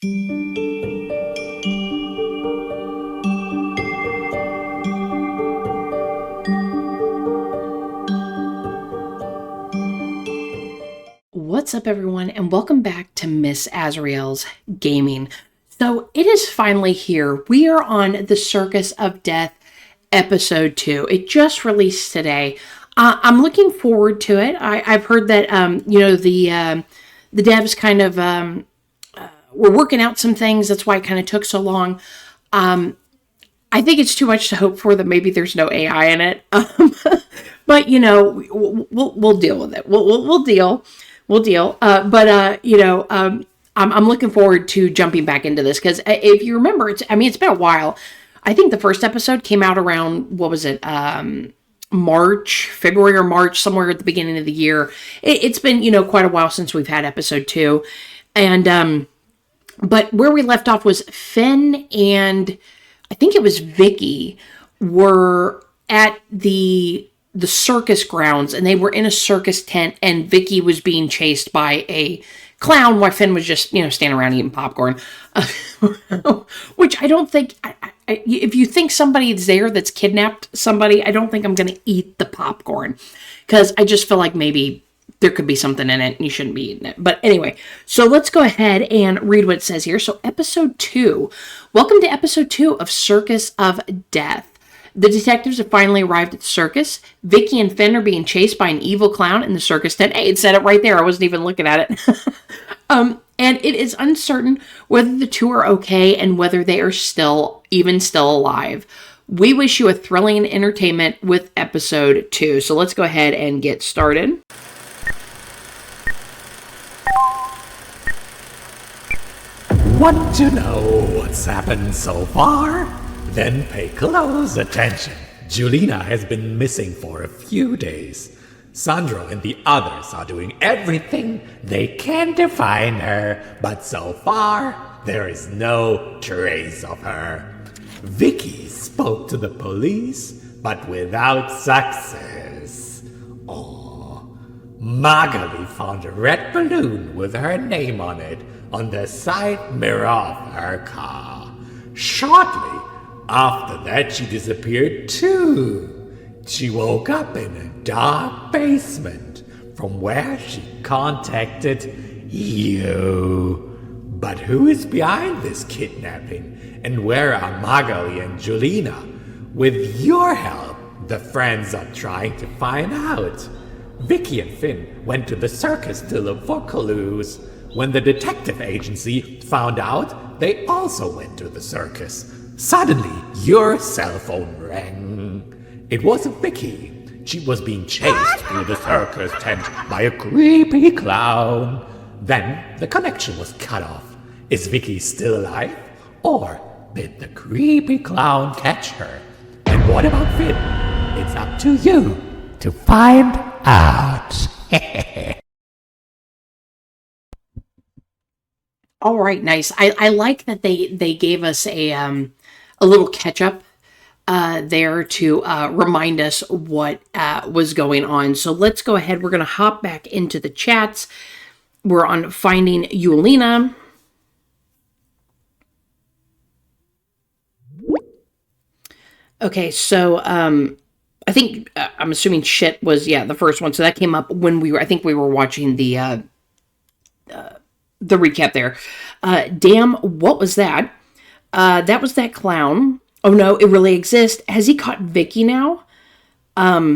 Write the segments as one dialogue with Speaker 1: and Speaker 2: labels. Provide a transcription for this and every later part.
Speaker 1: What's up, everyone, and welcome back to Miss Azrael's Gaming. So it is finally here. We are on the Circus of Death episode 2. It just released today. I'm looking forward to it. I've heard that the devs kind of were working out some things. That's why it kind of took so long. I think it's too much to hope for that maybe there's no AI in it. But we'll deal with it. We'll deal. I'm looking forward to jumping back into this because if you remember, it's been a while. I think the first episode came out around, what was it? February or March, somewhere at the beginning of the year. It's been, quite a while since we've had episode 2. And, but where we left off was Finn and I think it was Vicky were at the circus grounds, and they were in a circus tent, and Vicky was being chased by a clown while Finn was just, standing around eating popcorn. Which I don't think, if you think somebody is there that's kidnapped somebody, I don't think I'm going to eat the popcorn, because I just feel like maybe there could be something in it and you shouldn't be eating it. But anyway, so let's go ahead and read what it says here. So episode 2. Welcome to episode 2 of Circus of Death. The detectives have finally arrived at the circus. Vicky and Finn are being chased by an evil clown in the circus tent. Hey, it said it right there. I wasn't even looking at it. And it is uncertain whether the two are okay and whether they are still alive. We wish you a thrilling entertainment with episode 2. So let's go ahead and get started.
Speaker 2: Want to know what's happened so far? Then pay close attention. Julina has been missing for a few days. Sandro and the others are doing everything they can to find her, but so far, there is no trace of her. Vicky spoke to the police, but without success. Magali found a red balloon with her name on it on the side mirror of her car. Shortly after that, she disappeared too. She woke up in a dark basement from where she contacted you. But who is behind this kidnapping? And where are Magali and Julina? With your help, the friends are trying to find out. Vicky and Finn went to the circus to look for clues. When the detective agency found out, they also went to the circus. Suddenly, your cell phone rang. It wasn't Vicky. She was being chased through the circus tent by a creepy clown. Then the connection was cut off. Is Vicky still alive? Or did the creepy clown catch her? And what about Finn? It's up to you to find out.
Speaker 1: All right, nice. I like that they gave us a little catch up there to remind us what was going on. So let's go ahead. We're going to hop back into the chats. We're on Finding Julina. Okay, so I think I'm assuming shit was the first one. So that came up when we were watching the recap there. Damn, what was that? That was that clown. Oh no, it really exists. Has he caught Vicky now? Yeah,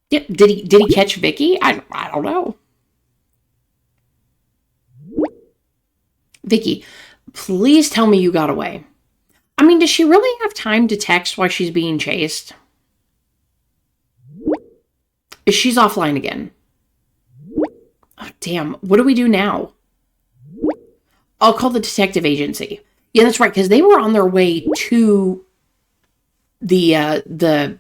Speaker 1: did he catch Vicky? I don't know. Vicky, please tell me you got away. I mean, does she really have time to text while she's being chased? She's offline again. Oh, damn. What do we do now? I'll call the detective agency. Yeah, that's right, because they were on their way to the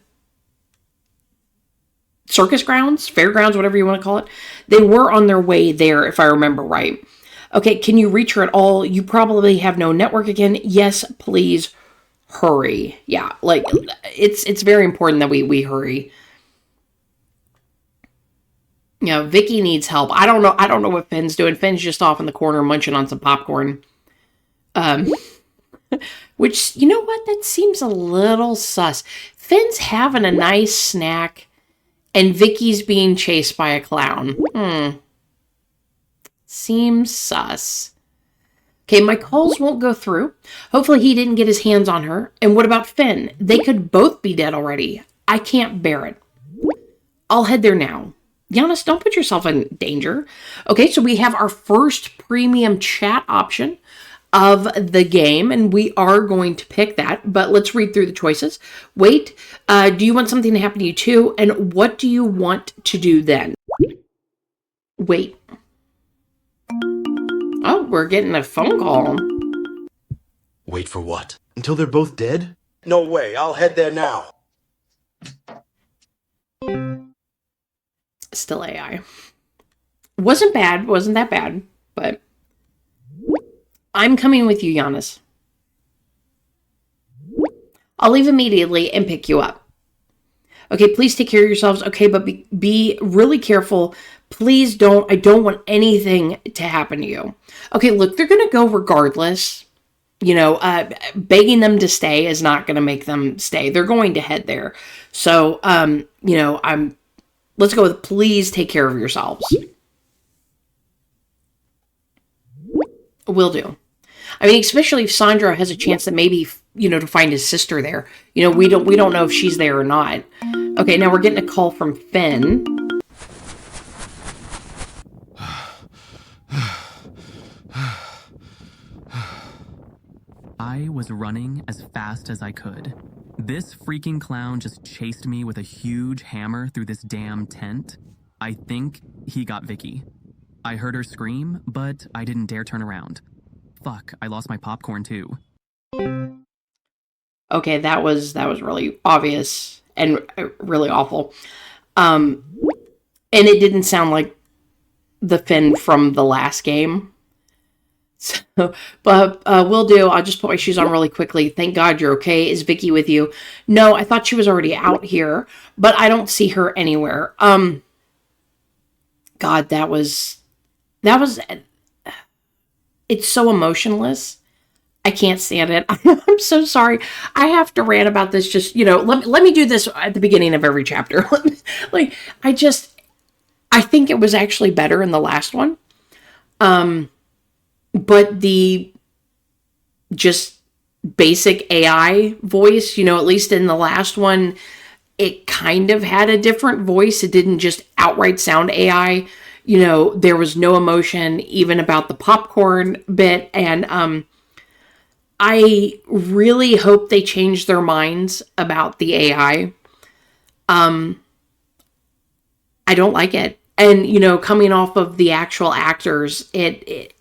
Speaker 1: circus grounds, fairgrounds, whatever you want to call it. They were on their way there, if I remember right. Okay, can you reach her at all? You probably have no network again. Yes, please hurry. Yeah, like, it's very important that we hurry. You know, Vicky needs help. I don't know what Finn's doing. Finn's just off in the corner munching on some popcorn. Which, you know what? That seems a little sus. Finn's having a nice snack, and Vicky's being chased by a clown. Seems sus. Okay, my calls won't go through. Hopefully he didn't get his hands on her. And what about Finn? They could both be dead already. I can't bear it. I'll head there now. Giannis, don't put yourself in danger. Okay, so we have our first premium chat option of the game, and we are going to pick that, but let's read through the choices. Wait, do you want something to happen to you too? And what do you want to do then? Wait. Oh, we're getting a phone call.
Speaker 3: Wait for what? Until they're both dead?
Speaker 4: No way, I'll head there now.
Speaker 1: Still AI. Wasn't bad, wasn't that bad, but I'm coming with you, Giannis. I'll leave immediately and pick you up. Okay, please take care of yourselves. Okay, but be really careful. Please don't, I don't want anything to happen to you. Okay, look, they're going to go regardless. You know, begging them to stay is not going to make them stay. They're going to head there. So, you know, let's go with please take care of yourselves. Will do. I mean, especially if Sandro has a chance that maybe, you know, to find his sister there. You know, we don't know if she's there or not. Okay, now we're getting a call from Finn.
Speaker 5: I was running as fast as I could. This freaking clown just chased me with a huge hammer through this damn tent. I think he got Vicky. I heard her scream, but I didn't dare turn around. Fuck, I lost my popcorn too.
Speaker 1: Okay, that was really obvious and really awful. And it didn't sound like the Finn from the last game. So, but will do. I'll just put my shoes on really quickly. Thank God you're okay. Is Vicky with you? No, I thought she was already out here, but I don't see her anywhere. God, that was, it's so emotionless. I can't stand it. I'm so sorry. I have to rant about this. Just, you know, let me do this at the beginning of every chapter. Like, I think it was actually better in the last one. But the just basic AI voice, you know, at least in the last one, it kind of had a different voice. It didn't just outright sound AI. You know, there was no emotion even about the popcorn bit. And I really hope they change their minds about the AI. I don't like it. And, you know, coming off of the actual actors, it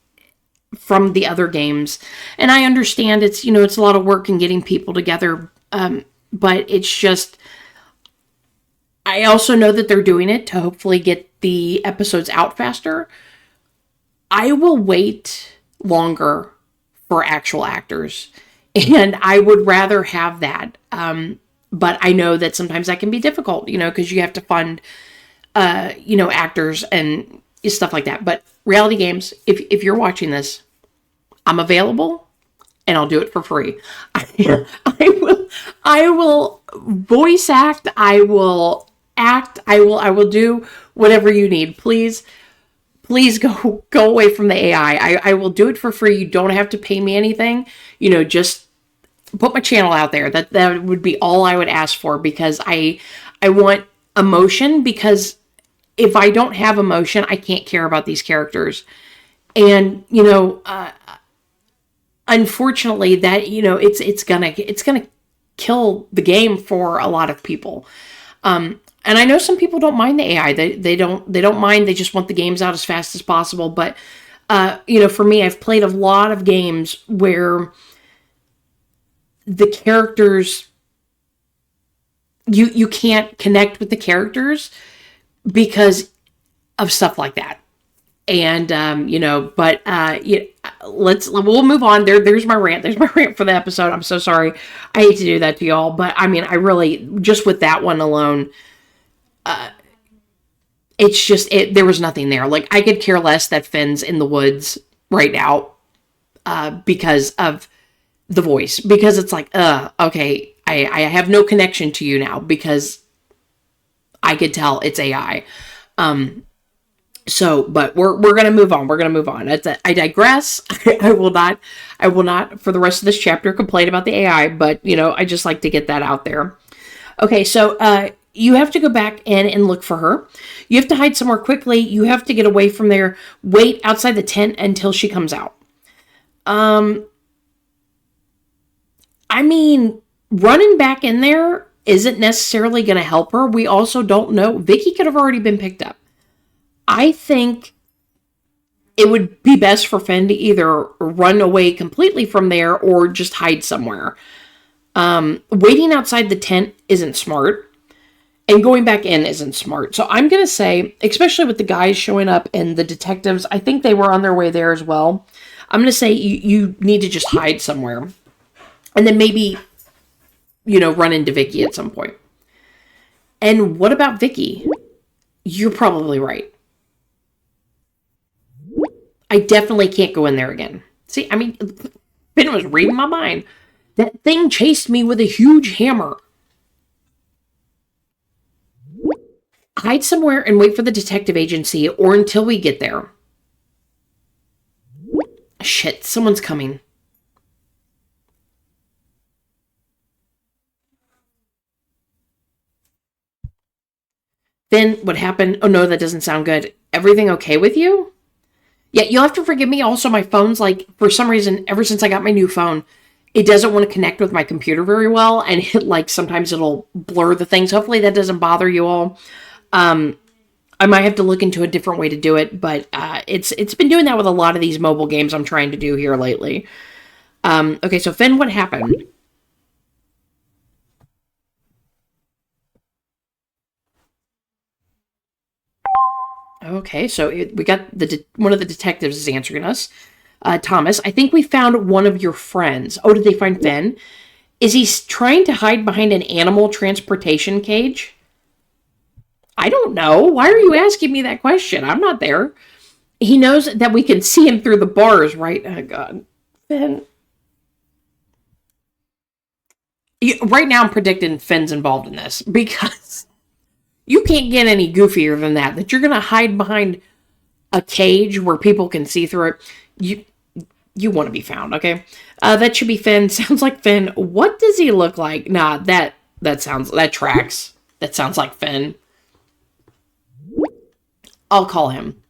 Speaker 1: from the other games. And I understand it's, you know, it's a lot of work in getting people together. But it's just, I also know that they're doing it to hopefully get the episodes out faster. I will wait longer for actual actors. And I would rather have that. But I know that sometimes that can be difficult, you know, because you have to fund, you know, actors and stuff like that. But Reality Games, if you're watching this, I'm available and I'll do it for free. I will voice act. I will act. I will do whatever you need. Please go away from the AI. I will do it for free. You don't have to pay me anything. You know, just put my channel out there. That would be all I would ask for, because I want emotion, because if I don't have emotion, I can't care about these characters. And, you know, unfortunately that, you know, it's gonna kill the game for a lot of people. And I know some people don't mind the AI. They don't mind. They just want the games out as fast as possible. But, you know, for me, I've played a lot of games where the characters, you can't connect with the characters because of stuff like that. And, you know, but, we'll move on. There's my rant. There's my rant for the episode. I'm so sorry. I hate to do that to y'all, but I mean, I really, just with that one alone, it's just, there was nothing there. Like, I could care less that Finn's in the woods right now because of the voice. Because it's like, okay, I have no connection to you now because I could tell it's AI. So, but we're going to move on. We're going to move on. I digress. I will not for the rest of this chapter complain about the AI, but I just like to get that out there. Okay. So, you have to go back in and look for her. You have to hide somewhere quickly. You have to get away from there. Wait outside the tent until she comes out. I mean, running back in there isn't necessarily going to help her. We also don't know. Vicky could have already been picked up. I think it would be best for Finn to either run away completely from there or just hide somewhere. Waiting outside the tent isn't smart. And going back in isn't smart. So I'm going to say, especially with the guys showing up and the detectives, I think they were on their way there as well. I'm going to say you need to just hide somewhere. And then maybe, run into Vicky at some point. And what about Vicky? You're probably right. I definitely can't go in there again. See, I mean, Finn was reading my mind. That thing chased me with a huge hammer. Hide somewhere and wait for the detective agency or until we get there. Shit, someone's coming. Then what happened? Oh no, that doesn't sound good. Everything okay with you? Yeah, you'll have to forgive me. Also, my phone's like, for some reason, ever since I got my new phone, it doesn't want to connect with my computer very well. And sometimes it'll blur the things. Hopefully that doesn't bother you all. I might have to look into a different way to do it, but it's been doing that with a lot of these mobile games I'm trying to do here lately. Okay, so Finn, what happened? Okay, so we got one of the detectives is answering us. Thomas, I think we found one of your friends. Oh, did they find Finn? Is he trying to hide behind an animal transportation cage? I don't know. Why are you asking me that question? I'm not there. He knows that we can see him through the bars, right? Oh, God. Finn. Right now, I'm predicting Finn's involved in this because you can't get any goofier than that. That you're going to hide behind a cage where people can see through it. You want to be found, okay? That should be Finn. Sounds like Finn. What does he look like? Nah, that tracks. That sounds like Finn. I'll call him.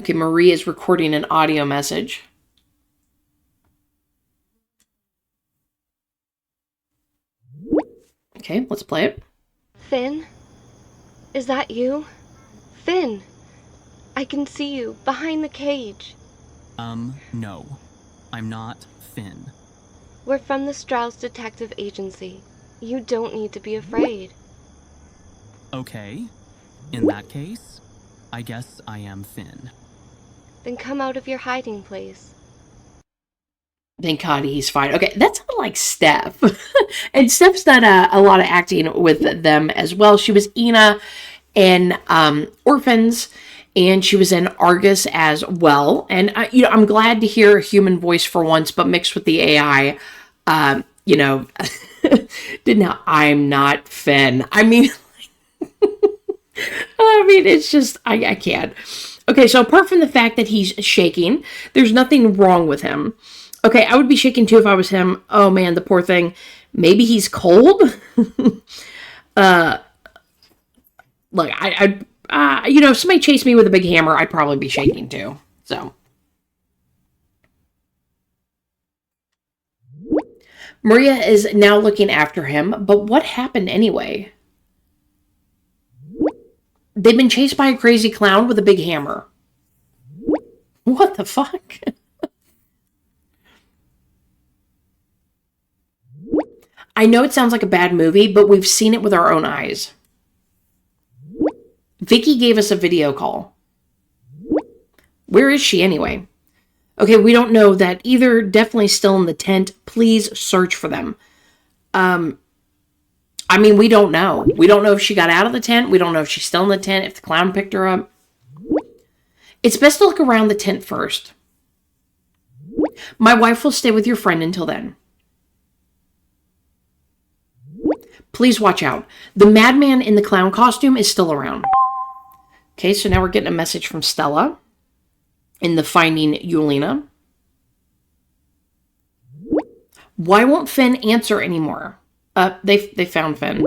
Speaker 1: Okay, Marie is recording an audio message. Okay, let's play it.
Speaker 6: Finn? Is that you? Finn! I can see you, behind the cage.
Speaker 5: No. I'm not Finn.
Speaker 6: We're from the Strauss Detective Agency. You don't need to be afraid.
Speaker 5: Okay. In that case, I guess I am Finn.
Speaker 6: Then come out of your hiding place.
Speaker 1: Thank God he's fine. Okay, that sounded like Steph. And Steph's done a lot of acting with them as well. She was Ina in Orphans, and she was in Argus as well. And, I'm glad to hear a human voice for once, but mixed with the AI. I'm not Finn. I mean, it's just, I can't. Okay, so apart from the fact that he's shaking, there's nothing wrong with him. Okay, I would be shaking too if I was him. Oh man, the poor thing. Maybe he's cold? Look, if somebody chased me with a big hammer, I'd probably be shaking too. So. Maria is now looking after him, but what happened anyway? They've been chased by a crazy clown with a big hammer. What the fuck? I know it sounds like a bad movie, but we've seen it with our own eyes. Vicky gave us a video call. Where is she anyway? Okay, we don't know that either. Definitely still in the tent. Please search for them. I mean, we don't know. We don't know if she got out of the tent. We don't know if she's still in the tent, if the clown picked her up. It's best to look around the tent first. My wife will stay with your friend until then. Please watch out. The madman in the clown costume is still around. Okay, so now we're getting a message from Stella in the Finding Julina. Why won't Finn answer anymore? They found Finn.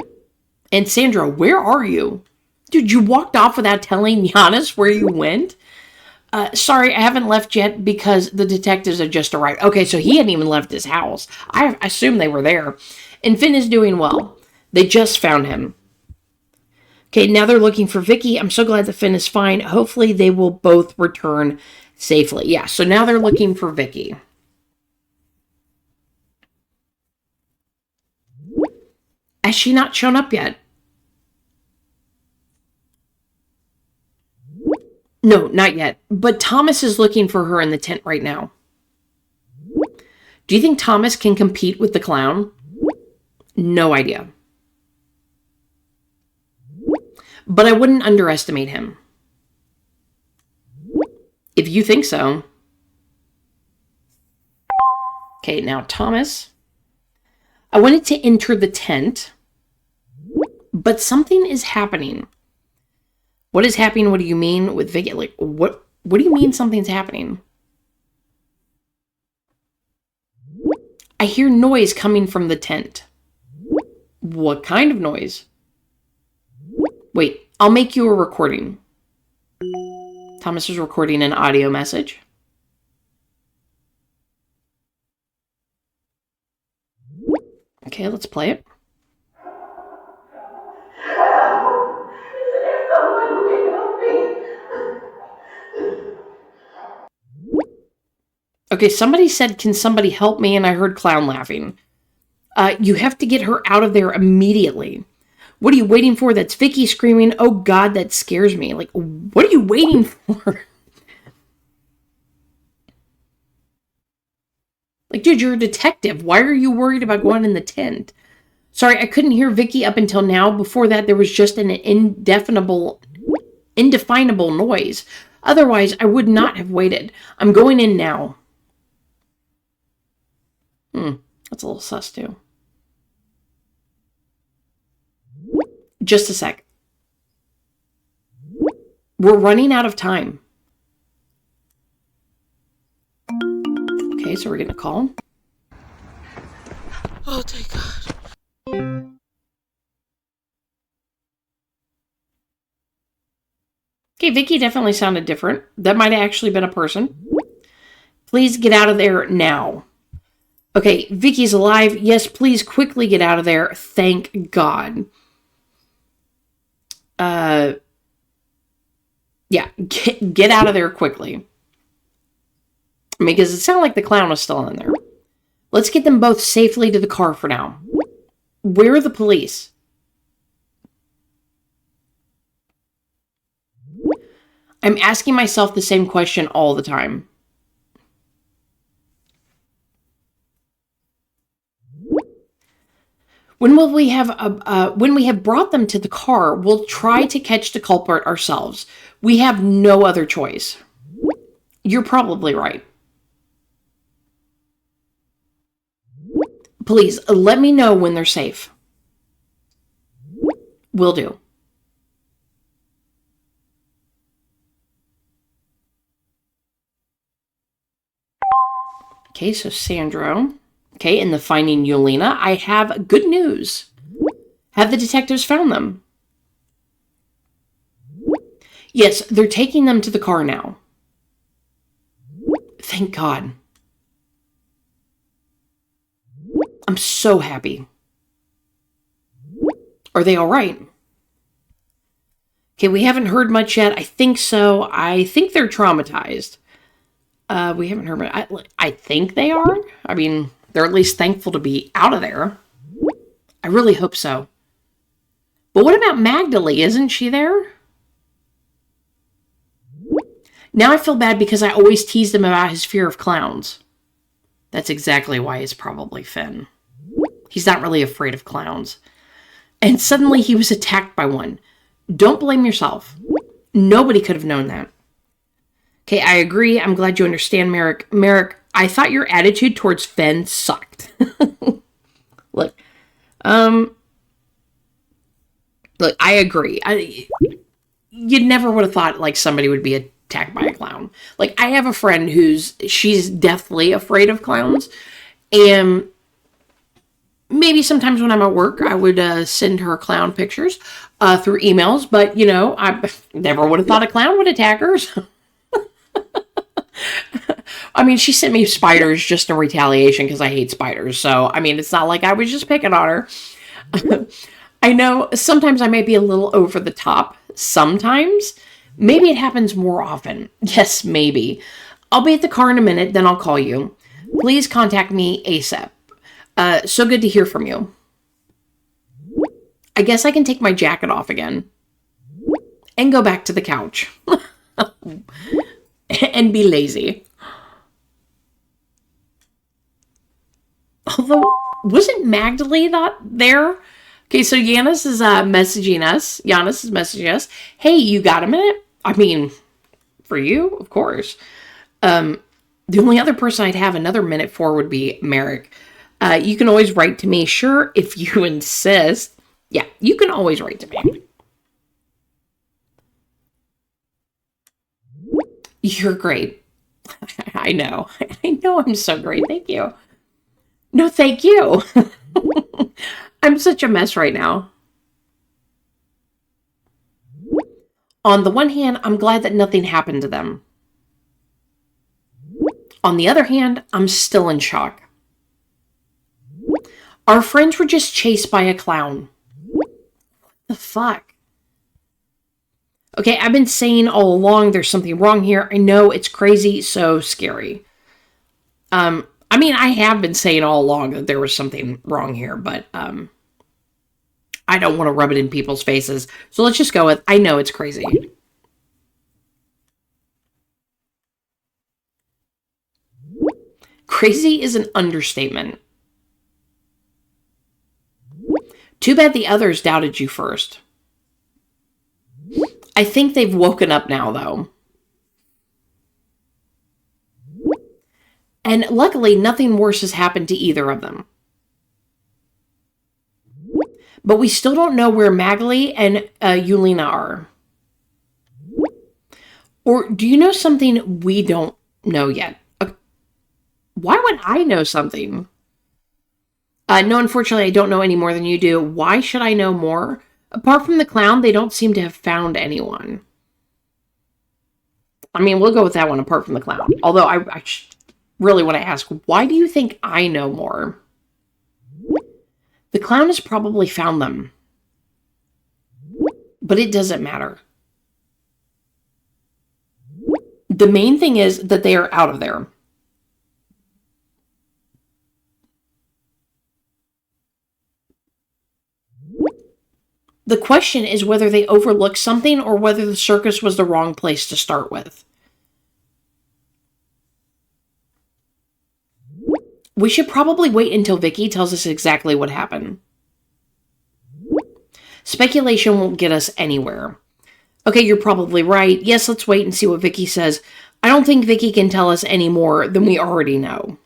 Speaker 1: And Sandro, where are you? Dude, you walked off without telling Giannis where you went? Sorry, I haven't left yet because the detectives have just arrived. Okay, so he hadn't even left his house. I assume they were there. And Finn is doing well. They just found him. Okay, now they're looking for Vicky. I'm so glad that Finn is fine. Hopefully they will both return safely. Yeah, so now they're looking for Vicky. Has she not shown up yet? No, not yet. But Thomas is looking for her in the tent right now. Do you think Thomas can compete with the clown? No idea. But I wouldn't underestimate him. If you think so. Okay, now Thomas. I wanted to enter the tent, but something is happening. What is happening? What do you mean with Vicky? Like, what do you mean something's happening? I hear noise coming from the tent. What kind of noise? Wait, I'll make you a recording. Thomas is recording an audio message. Okay, let's play it. Okay, somebody said, can somebody help me? And I heard clown laughing. You have to get her out of there immediately. What are you waiting for? That's Vicky screaming. Oh God, that scares me. Like, what are you waiting for? Like, dude, you're a detective. Why are you worried about going in the tent? Sorry, I couldn't hear Vicky up until now. Before that, there was just an indefinable noise. Otherwise, I would not have waited. I'm going in now. That's a little sus, too. Just a sec. We're running out of time. Okay, so we're getting a call.
Speaker 7: Oh, thank God.
Speaker 1: Okay, Vicky definitely sounded different. That might have actually been a person. Please get out of there now. Okay, Vicky's alive. Yes, please quickly get out of there. Thank God. Yeah, get out of there quickly. Because it sounded like the clown was still in there. Let's get them both safely to the car for now. Where are the police? I'm asking myself the same question all the time. When we have brought them to the car, we'll try to catch the culprit ourselves. We have no other choice. You're probably right. Please, let me know when they're safe. Will do. Okay, so Sandro. Okay, in the Finding Julina, I have good news. Have the detectives found them? Yes, they're taking them to the car now. Thank God. I'm so happy. Are they all right? Okay, we haven't heard much yet. I think so. I think they're traumatized. We haven't heard much. I think they are. I mean, they're at least thankful to be out of there. I really hope so. But what about Magdalene? Isn't she there? Now I feel bad because I always teased him about his fear of clowns. That's exactly why it's probably Finn. He's not really afraid of clowns. And suddenly he was attacked by one. Don't blame yourself. Nobody could have known that. Okay, I agree. I'm glad you understand, Merrick. Merrick, I thought your attitude towards Finn sucked. Look, look, I agree. You never would have thought like somebody would be attacked by a clown. Like I have a friend she's deathly afraid of clowns, and maybe sometimes when I'm at work, I would send her clown pictures through emails. But I never would have thought a clown would attack her. I mean, she sent me spiders just in retaliation because I hate spiders. So, I mean, it's not like I was just picking on her. I know sometimes I may be a little over the top. Sometimes. Maybe it happens more often. Yes, maybe. I'll be at the car in a minute, then I'll call you. Please contact me ASAP. So good to hear from you. I guess I can take my jacket off again. And go back to the couch. And be lazy. Although, wasn't Magdalene not there? Okay, so Giannis is messaging us. Giannis is messaging us. Hey, you got a minute? I mean, for you, of course. The only other person I'd have another minute for would be Merrick. You can always write to me. Sure, if you insist. Yeah, you can always write to me. You're great. I know. I know I'm so great. Thank you. No, thank you. I'm such a mess right now. On the one hand, I'm glad that nothing happened to them. On the other hand, I'm still in shock. Our friends were just chased by a clown. What the fuck? Okay, I've been saying all along there's something wrong here. I know it's crazy, so scary. I mean, I have been saying all along that there was something wrong here, but I don't want to rub it in people's faces. So let's just go with, I know it's crazy. Crazy is an understatement. Too bad the others doubted you first. I think they've woken up now, though. And luckily, nothing worse has happened to either of them. But we still don't know where Magali and Julina are. Or do you know something we don't know yet? Why would I know something? No, unfortunately, I don't know any more than you do. Why should I know more? Apart from the clown, they don't seem to have found anyone. I mean, we'll go with that one, apart from the clown. Although I really want to ask, why do you think I know more? The clown has probably found them. But it doesn't matter. The main thing is that they are out of there. The question is whether they overlooked something or whether the circus was the wrong place to start with. We should probably wait until Vicky tells us exactly what happened. Speculation won't get us anywhere. Okay, you're probably right. Yes, let's wait and see what Vicky says. I don't think Vicky can tell us any more than we already know.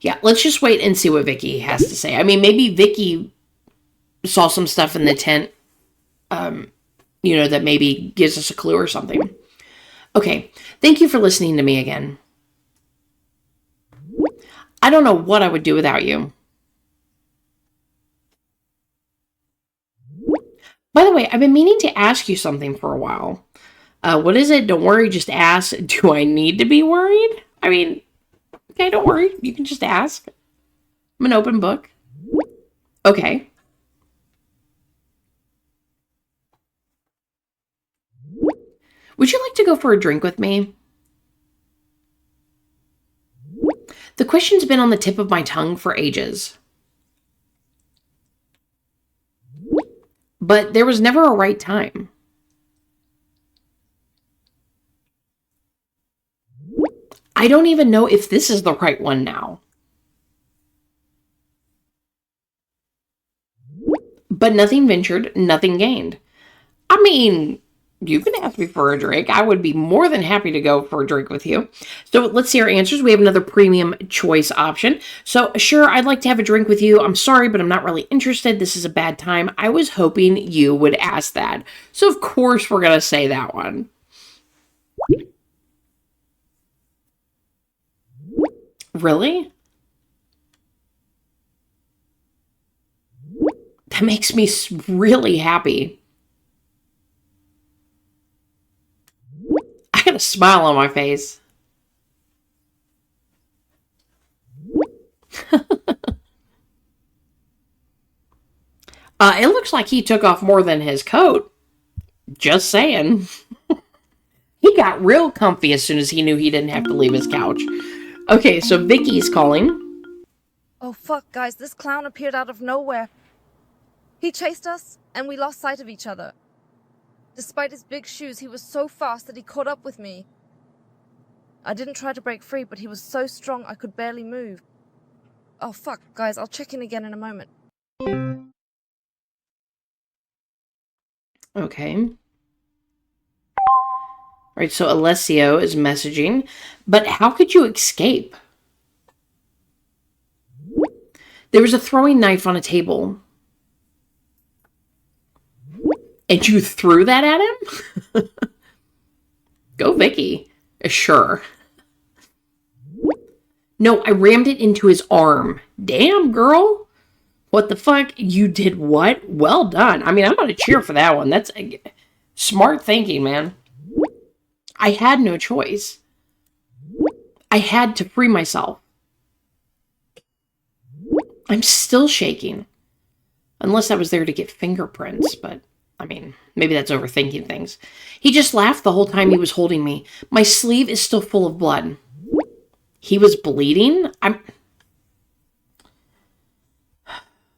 Speaker 1: Yeah, let's just wait and see what Vicky has to say. I mean, maybe Vicky saw some stuff in the tent, that maybe gives us a clue or something. Okay, thank you for listening to me again. I don't know what I would do without you. By the way, I've been meaning to ask you something for a while. What is it? Don't worry, just ask. Do I need to be worried? I mean, okay, don't worry. You can just ask. I'm an open book. Okay. Would you like to go for a drink with me? The question's been on the tip of my tongue for ages. But there was never a right time. I don't even know if this is the right one now. But nothing ventured, nothing gained. I mean, you can ask me for a drink. I would be more than happy to go for a drink with you. So let's see our answers. We have another premium choice option. So sure, I'd like to have a drink with you. I'm sorry, but I'm not really interested. This is a bad time. I was hoping you would ask that. So of course we're going to say that one. Really? That makes me really happy. I got a smile on my face. It looks like he took off more than his coat. Just saying. He got real comfy as soon as he knew he didn't have to leave his couch. Okay, so Vicky's calling.
Speaker 8: Oh fuck, guys, this clown appeared out of nowhere. He chased us, and we lost sight of each other. Despite his big shoes, he was so fast that he caught up with me. I didn't try to break free, but he was so strong I could barely move. Oh fuck, guys, I'll check in again in a moment.
Speaker 1: Okay. All right, so Alessio is messaging. But how could you escape? There was a throwing knife on a table. And you threw that at him? Go, Vicky. Sure. No, I rammed it into his arm. Damn, girl. What the fuck? You did what? Well done. I mean, I'm going to cheer for that one. That's smart thinking, man. I had no choice. I had to free myself. I'm still shaking. Unless I was there to get fingerprints, but I mean, maybe that's overthinking things. He just laughed the whole time he was holding me. My sleeve is still full of blood. He was bleeding?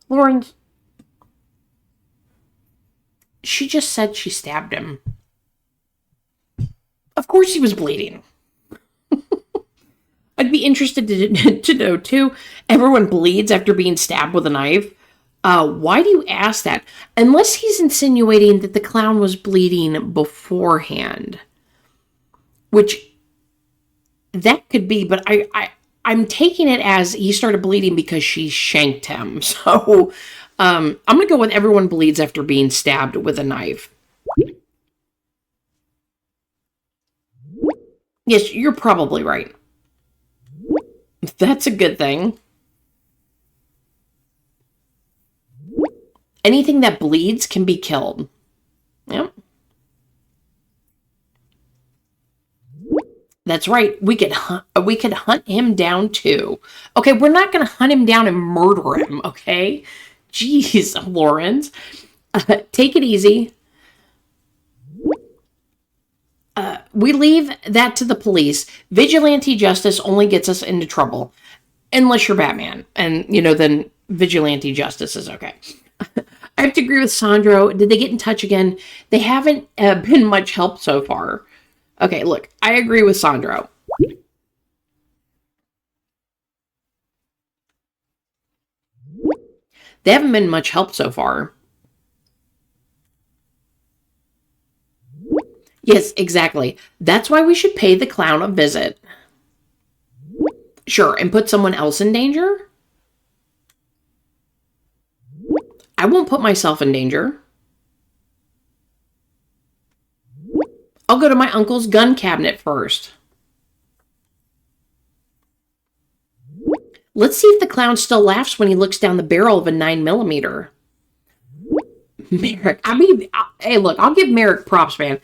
Speaker 1: Lauren, she just said she stabbed him. Of course he was bleeding. I'd be interested to know, too. Everyone bleeds after being stabbed with a knife. Why do you ask that? Unless he's insinuating that the clown was bleeding beforehand. Which, that could be, but I'm taking it as he started bleeding because she shanked him. So, I'm going to go with everyone bleeds after being stabbed with a knife. Yes, you're probably right. That's a good thing. Anything that bleeds can be killed. Yep. That's right. We could hunt him down too. Okay, we're not going to hunt him down and murder him, okay? Jeez, Lawrence. Take it easy. We leave that to the police. Vigilante justice only gets us into trouble. Unless you're Batman. And, then vigilante justice is okay. I have to agree with Sandro. Did they get in touch again? They haven't been much help so far. Okay, look, I agree with Sandro. They haven't been much help so far. Yes, exactly. That's why we should pay the clown a visit. Sure, and put someone else in danger? I won't put myself in danger. I'll go to my uncle's gun cabinet first. Let's see if the clown still laughs when he looks down the barrel of a 9mm. Merrick, hey, look, I'll give Merrick props, man.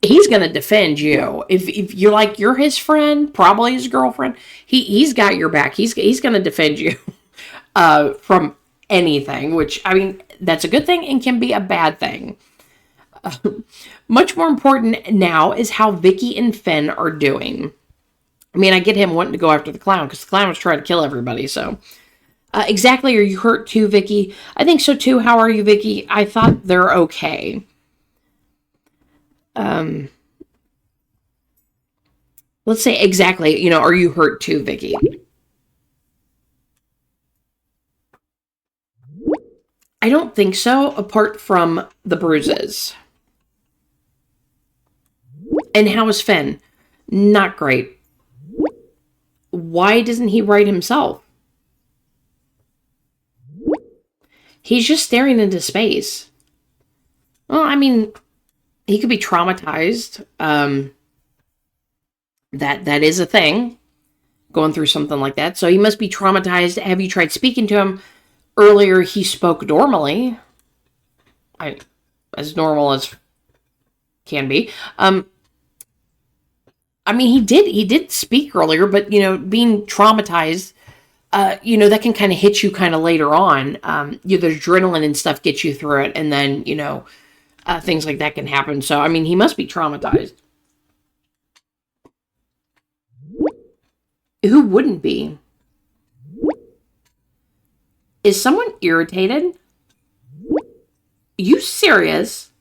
Speaker 1: He's going to defend you. If you're like, you're his friend, probably his girlfriend, he's got your back. He's going to defend you from anything, which, that's a good thing and can be a bad thing. Much more important now is how Vicky and Finn are doing. I get him wanting to go after the clown because the clown was trying to kill everybody, so. Exactly, are you hurt too, Vicky? I think so too. How are you, Vicky? I thought they're okay. Let's say exactly, are you hurt too, Vicky? I don't think so, apart from the bruises. And how is Finn? Not great. Why doesn't he write himself? He's just staring into space. Well, I mean, he could be traumatized. That is a thing. Going through something like that. So he must be traumatized. Have you tried speaking to him? Earlier, he spoke normally. As normal as can be. I mean, he did speak earlier, but, being traumatized, that can kind of hit you kind of later on. The adrenaline and stuff gets you through it, and then, things like that can happen. So, I mean, he must be traumatized. Who wouldn't be? Is someone irritated? You serious?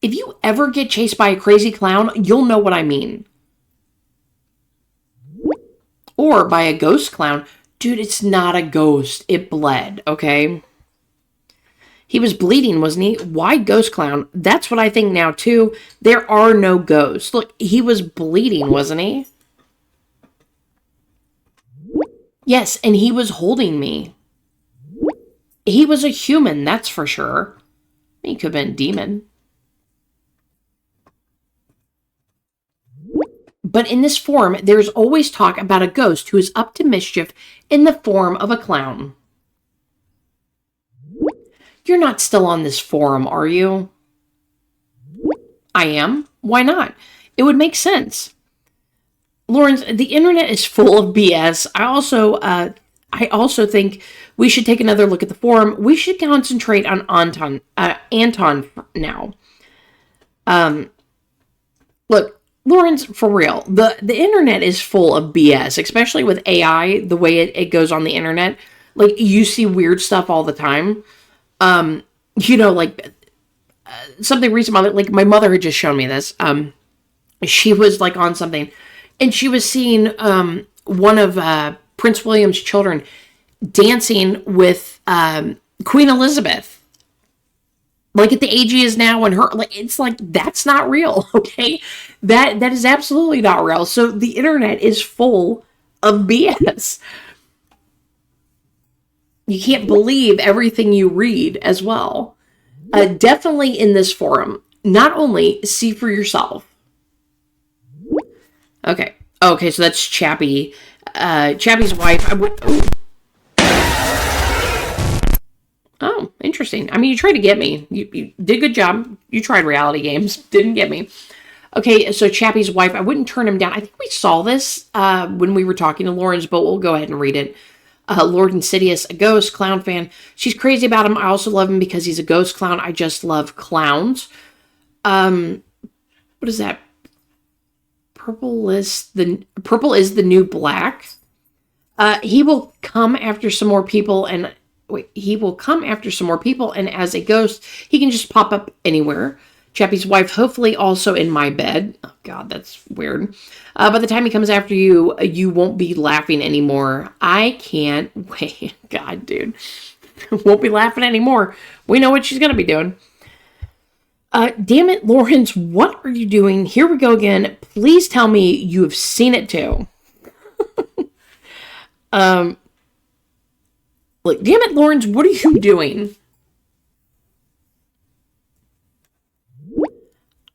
Speaker 1: If you ever get chased by a crazy clown, you'll know what I mean. Or by a ghost clown. Dude, it's not a ghost. It bled, okay? He was bleeding, wasn't he? Why ghost clown? That's what I think now, too. There are no ghosts. Look, he was bleeding, wasn't he? Yes, and he was holding me. He was a human, that's for sure. He could have been a demon. But in this form, there's always talk about a ghost who is up to mischief in the form of a clown. You're not still on this forum, are you? I am. Why not? It would make sense. Lawrence, the internet is full of BS. I also think we should take another look at the forum. We should concentrate on Anton now. Look, Lawrence, for real, the internet is full of BS, especially with AI, the way it goes on the internet. Like, you see weird stuff all the time. Something recent, like my mother had just shown me this. She was like on something, and she was seeing one of Prince William's children dancing with Queen Elizabeth, like at the age he is now, and her, like, it's like, that's not real. Okay, that is absolutely not real. So the internet is full of BS. You can't believe everything you read as well. Definitely in this forum. Not only see for yourself. Okay, so that's Chappie. Chappie's wife. Oh, interesting. I mean, you tried to get me. You did a good job. You tried reality games. Didn't get me. Okay, so Chappie's wife. I wouldn't turn him down. I think we saw this when we were talking to Lawrence, but we'll go ahead and read it. Lord Insidious, a ghost clown fan. She's crazy about him. I also love him because he's a ghost clown. I just love clowns. What is that? Purple is the new black. He will come after some more people, and as a ghost, he can just pop up anywhere. Chappie's wife, hopefully also in my bed. Oh, God, that's weird. By the time he comes after you, you won't be laughing anymore. I can't wait. God, dude. Won't be laughing anymore. We know what she's going to be doing. Damn it, Lawrence, what are you doing? Here we go again. Please tell me you have seen it too. Look, damn it, Lawrence, what are you doing?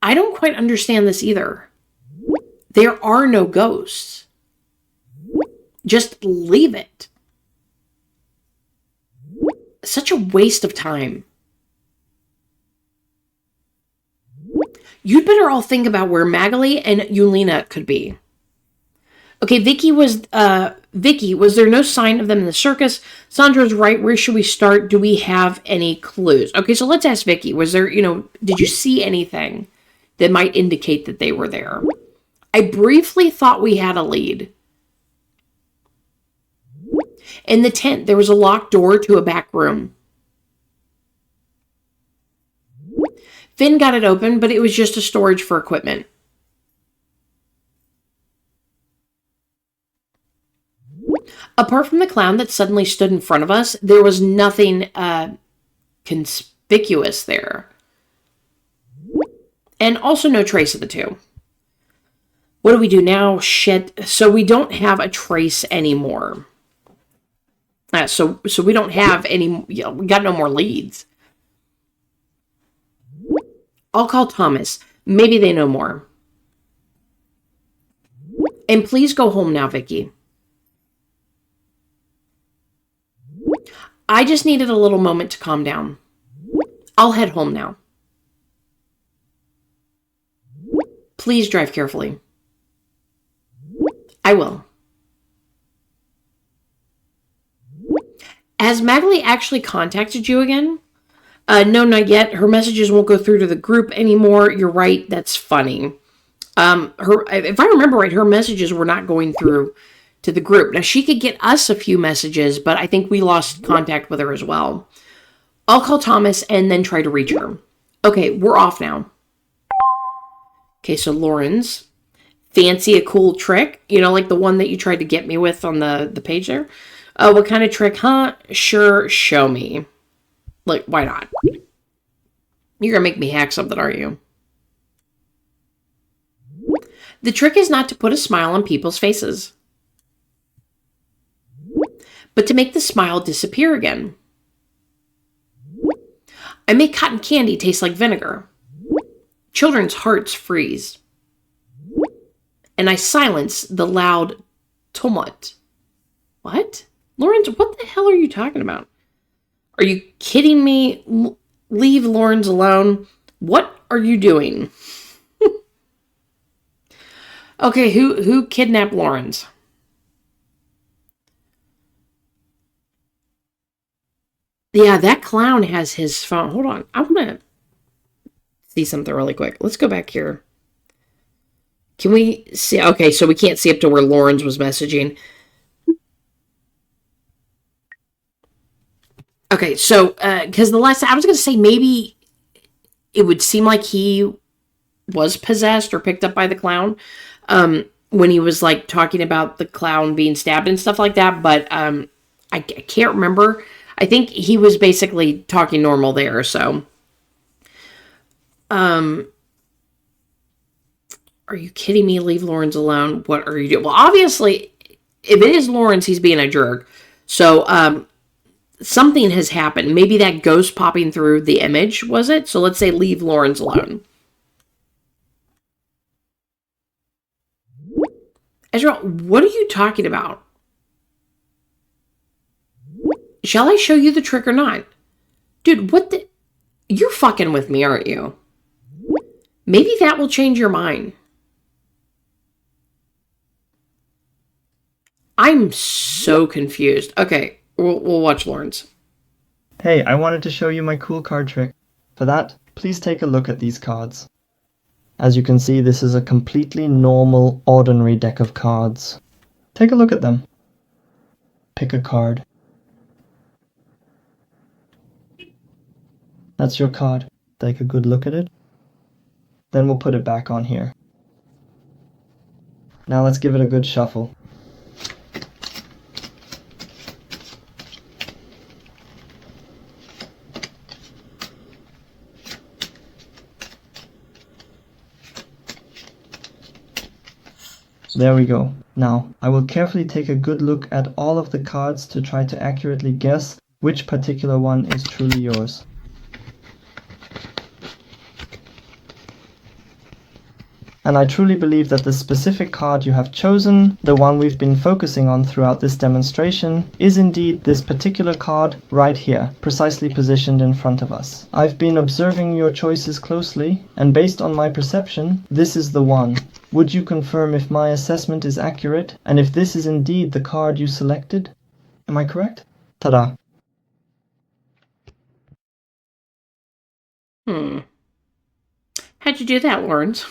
Speaker 1: I don't quite understand this either. There are no ghosts. Just leave it. Such a waste of time. You'd better all think about where Magali and Julina could be. Okay, Vicky, was there no sign of them in the circus? Sandro's right. Where should we start? Do we have any clues? Okay, so let's ask Vicky. Was there, did you see anything that might indicate that they were there? I briefly thought we had a lead. In the tent, there was a locked door to a back room. Finn got it open, but it was just a storage for equipment. Apart from the clown that suddenly stood in front of us, there was nothing conspicuous there. And also no trace of the two. What do we do now? Shit. So we don't have a trace anymore. So we don't have any, we got no more leads. I'll call Thomas. Maybe they know more. And please go home now, Vicky. I just needed a little moment to calm down. I'll head home now. Please drive carefully. I will. Has Magali actually contacted you again? No, not yet. Her messages won't go through to the group anymore. You're right. That's funny. If I remember right, her messages were not going through to the group. Now, she could get us a few messages, but I think we lost contact with her as well. I'll call Thomas and then try to reach her. Okay, we're off now. Okay, so Lauren's. Fancy a cool trick? You know, like the one that you tried to get me with on the page there? What kind of trick, huh? Sure, show me. Like, why not? You're gonna make me hack something, aren't you? The trick is not to put a smile on people's faces, but to make the smile disappear again. I make cotton candy taste like vinegar. Children's hearts freeze. And I silence the loud tumult. What? Lawrence, what the hell are you talking about? Are you kidding me? Leave Lawrence alone. What are you doing? Okay, who kidnapped Lawrence? Yeah, that clown has his phone. Hold on. I'm going to see something really quick. Let's go back here. Can we see? Okay, so we can't see up to where Lawrence was messaging. Okay, so, because the last, I was going to say maybe it would seem like he was possessed or picked up by the clown when he was, like, talking about the clown being stabbed and stuff like that, but I can't remember. I think he was basically talking normal there, so. Are you kidding me? Leave Lawrence alone. What are you doing? Well, obviously, if it is Lawrence, he's being a jerk. So, something has happened. Maybe that ghost popping through the image, was it? So let's say leave Lawrence alone. Ezra, what are you talking about? Shall I show you the trick or not? Dude, what the... You're fucking with me, aren't you? Maybe that will change your mind. I'm so confused. Okay, we'll watch Lawrence.
Speaker 9: Hey, I wanted to show you my cool card trick. For that, please take a look at these cards. As you can see, this is a completely normal, ordinary deck of cards. Take a look at them. Pick a card. That's your card. Take a good look at it. Then we'll put it back on here. Now let's give it a good shuffle. There we go. Now, I will carefully take a good look at all of the cards to try to accurately guess which particular one is truly yours. And I truly believe that the specific card you have chosen, the one we've been focusing on throughout this demonstration, is indeed this particular card right here, precisely positioned in front of us. I've been observing your choices closely, and based on my perception, this is the one. Would you confirm if my assessment is accurate, and if this is indeed the card you selected? Am I correct? Ta-da!
Speaker 1: How'd you do that, Lawrence?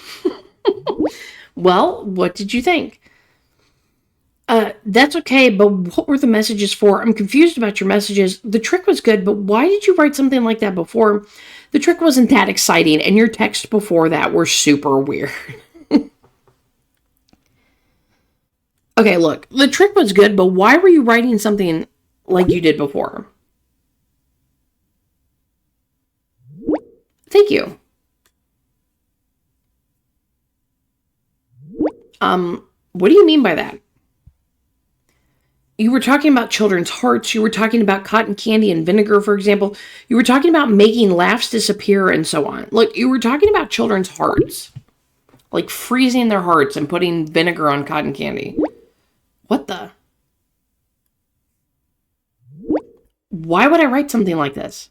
Speaker 1: Well, what did you think? That's okay, but what were the messages for? I'm confused about your messages. The trick was good, but why did you write something like that before? The trick wasn't that exciting, and your texts before that were super weird. Okay, look, the trick was good, but why were you writing something like you did before? Thank you. What do you mean by that? You were talking about children's hearts. You were talking about cotton candy and vinegar, for example. You were talking about making laughs disappear and so on. Look, you were talking about children's hearts. Like freezing their hearts and putting vinegar on cotton candy. What the? Why would I write something like this?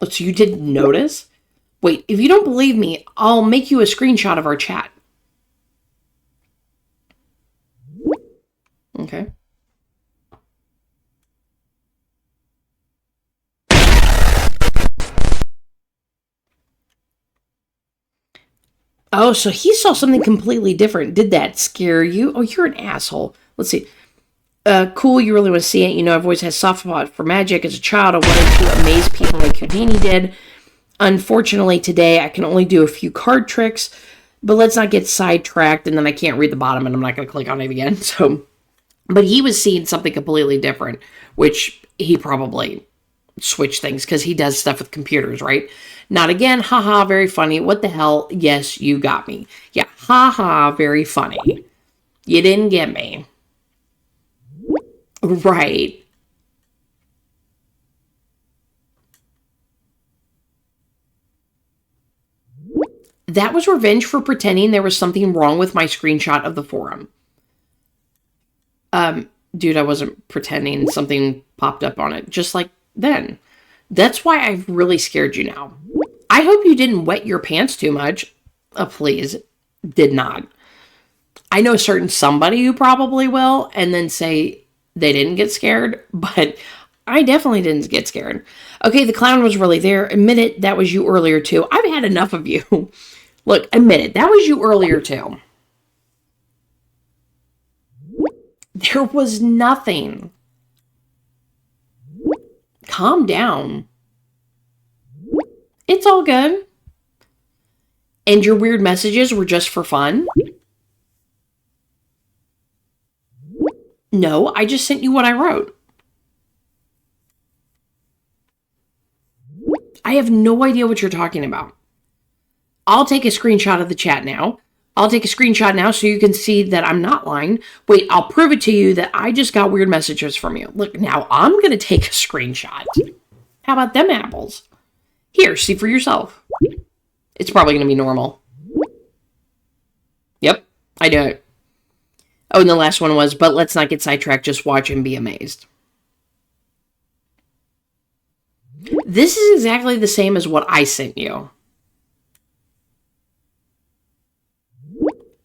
Speaker 1: So you didn't notice? Wait, if you don't believe me, I'll make you a screenshot of our chat. Okay. Oh, so he saw something completely different. Did that scare you? Oh, you're an asshole. Let's see. Cool, you really want to see it. You know, I've always had a soft spot for magic. As a child, I wanted to amaze people like Houdini did. Unfortunately, today, I can only do a few card tricks. But let's not get sidetracked, and then I can't read the bottom, and I'm not going to click on it again. But he was seeing something completely different, which he probably switched things, because he does stuff with computers, right? Not again, haha, very funny. What the hell? Yes, you got me. Yeah, haha, very funny. You didn't get me. Right. That was revenge for pretending there was something wrong with my screenshot of the forum. Dude, I wasn't pretending. Something popped up on it, just like then. That's why I've really scared you now. I hope you didn't wet your pants too much. Please. Did not. I know a certain somebody who probably will, and then say they didn't get scared, but I definitely didn't get scared. Okay, the clown was really there. Admit it, that was you earlier too. I've had enough of you. Look, admit it, that was you earlier too. There was nothing. Calm down. It's all good. And your weird messages were just for fun? No, I just sent you what I wrote. I have no idea what you're talking about. I'll take a screenshot of the chat now. I'll take a screenshot now so you can see that I'm not lying. Wait, I'll prove it to you that I just got weird messages from you. Look, now I'm going to take a screenshot. How about them apples? Here, see for yourself. It's probably going to be normal. Yep, I do it. Oh, and the last one was, but let's not get sidetracked. Just watch and be amazed. This is exactly the same as what I sent you.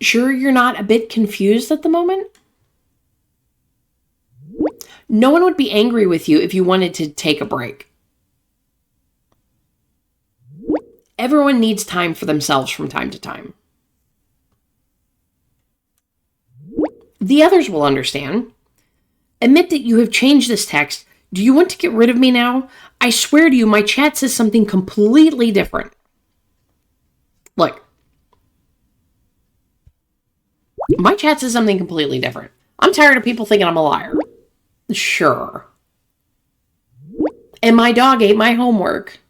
Speaker 1: Sure you're not a bit confused at the moment? No one would be angry with you if you wanted to take a break. Everyone needs time for themselves from time to time. The others will understand. Admit that you have changed this text. Do you want to get rid of me now? I swear to you, my chat says something completely different. Look. My chat says something completely different. I'm tired of people thinking I'm a liar. Sure. And my dog ate my homework.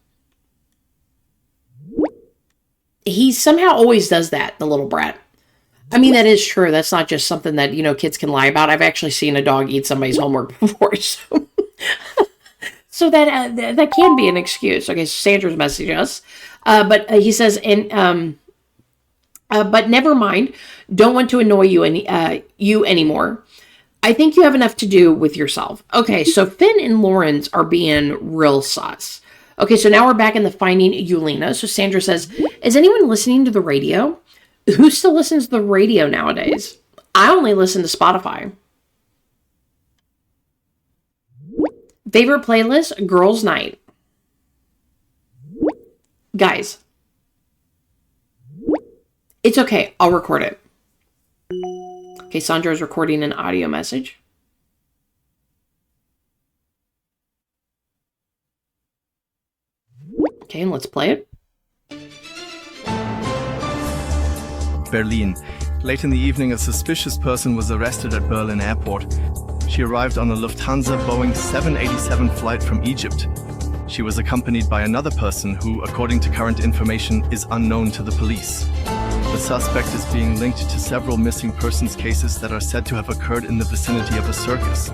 Speaker 1: He somehow always does that, the little brat. I mean, that is true. That's not just something that, you know, kids can lie about. I've actually seen a dog eat somebody's homework before. So that can be an excuse. Okay, so Sandro's messaged us. But he says, but never mind. Don't want to annoy you anymore. I think you have enough to do with yourself. Okay, so Finn and Lawrence are being real sus. Okay, so now we're back in the Finding Julina. So Sandra says, is anyone listening to the radio? Who still listens to the radio nowadays? I only listen to Spotify. Favorite playlist? Girls' Night. Guys. It's okay. I'll record it. Okay, Sandro's recording an audio message. Okay, and let's play it.
Speaker 10: Berlin. Late in the evening, a suspicious person was arrested at Berlin airport. She arrived on a Lufthansa Boeing 787 flight from Egypt. She was accompanied by another person who, according to current information, is unknown to the police. The suspect is being linked to several missing persons cases that are said to have occurred in the vicinity of a circus.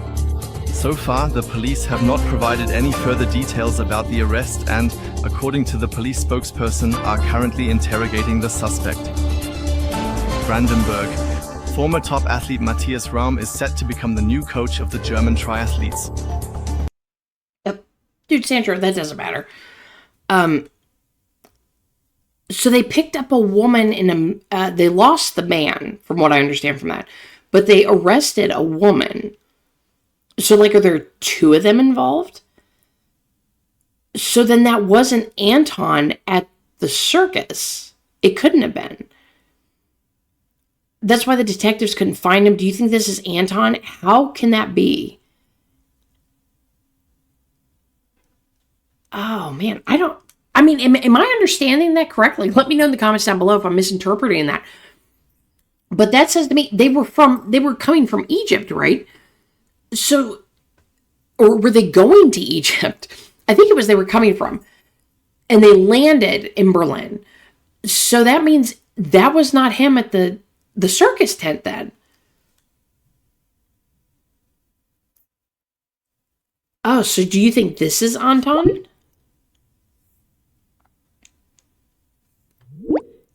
Speaker 10: So far, the police have not provided any further details about the arrest and, according to the police spokesperson, are currently interrogating the suspect. Brandenburg. Former top athlete Matthias Raum is set to become the new coach of the German triathletes.
Speaker 1: Yep. Dude, Sandro, that doesn't matter. So they picked up a woman in a... they lost the man, from what I understand from that. But they arrested a woman. So, like, are there two of them involved? So then that wasn't Anton at the circus. It couldn't have been. That's why the detectives couldn't find him. Do you think this is Anton? How can that be? Oh, man. I mean, am I understanding that correctly? Let me know in the comments down below if I'm misinterpreting that. But that says to me, they were coming from Egypt, right? So, or were they going to Egypt? I think it was they were coming from. And they landed in Berlin. So that means that was not him at the circus tent then. Oh, so do you think this is Anton?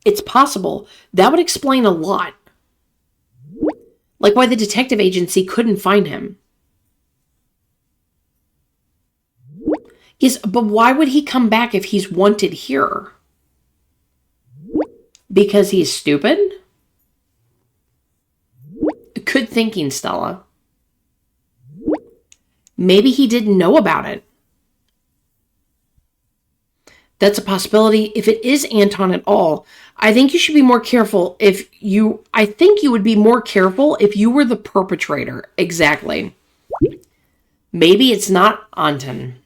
Speaker 1: It's possible. That would explain a lot. Like why the detective agency couldn't find him. Yes, but why would he come back if he's wanted here? Because he's stupid? Good thinking, Stella. Maybe he didn't know about it. That's a possibility. If it is Anton at all, I think you should be more careful I think you would be more careful if you were the perpetrator. Exactly. Maybe it's not Anton.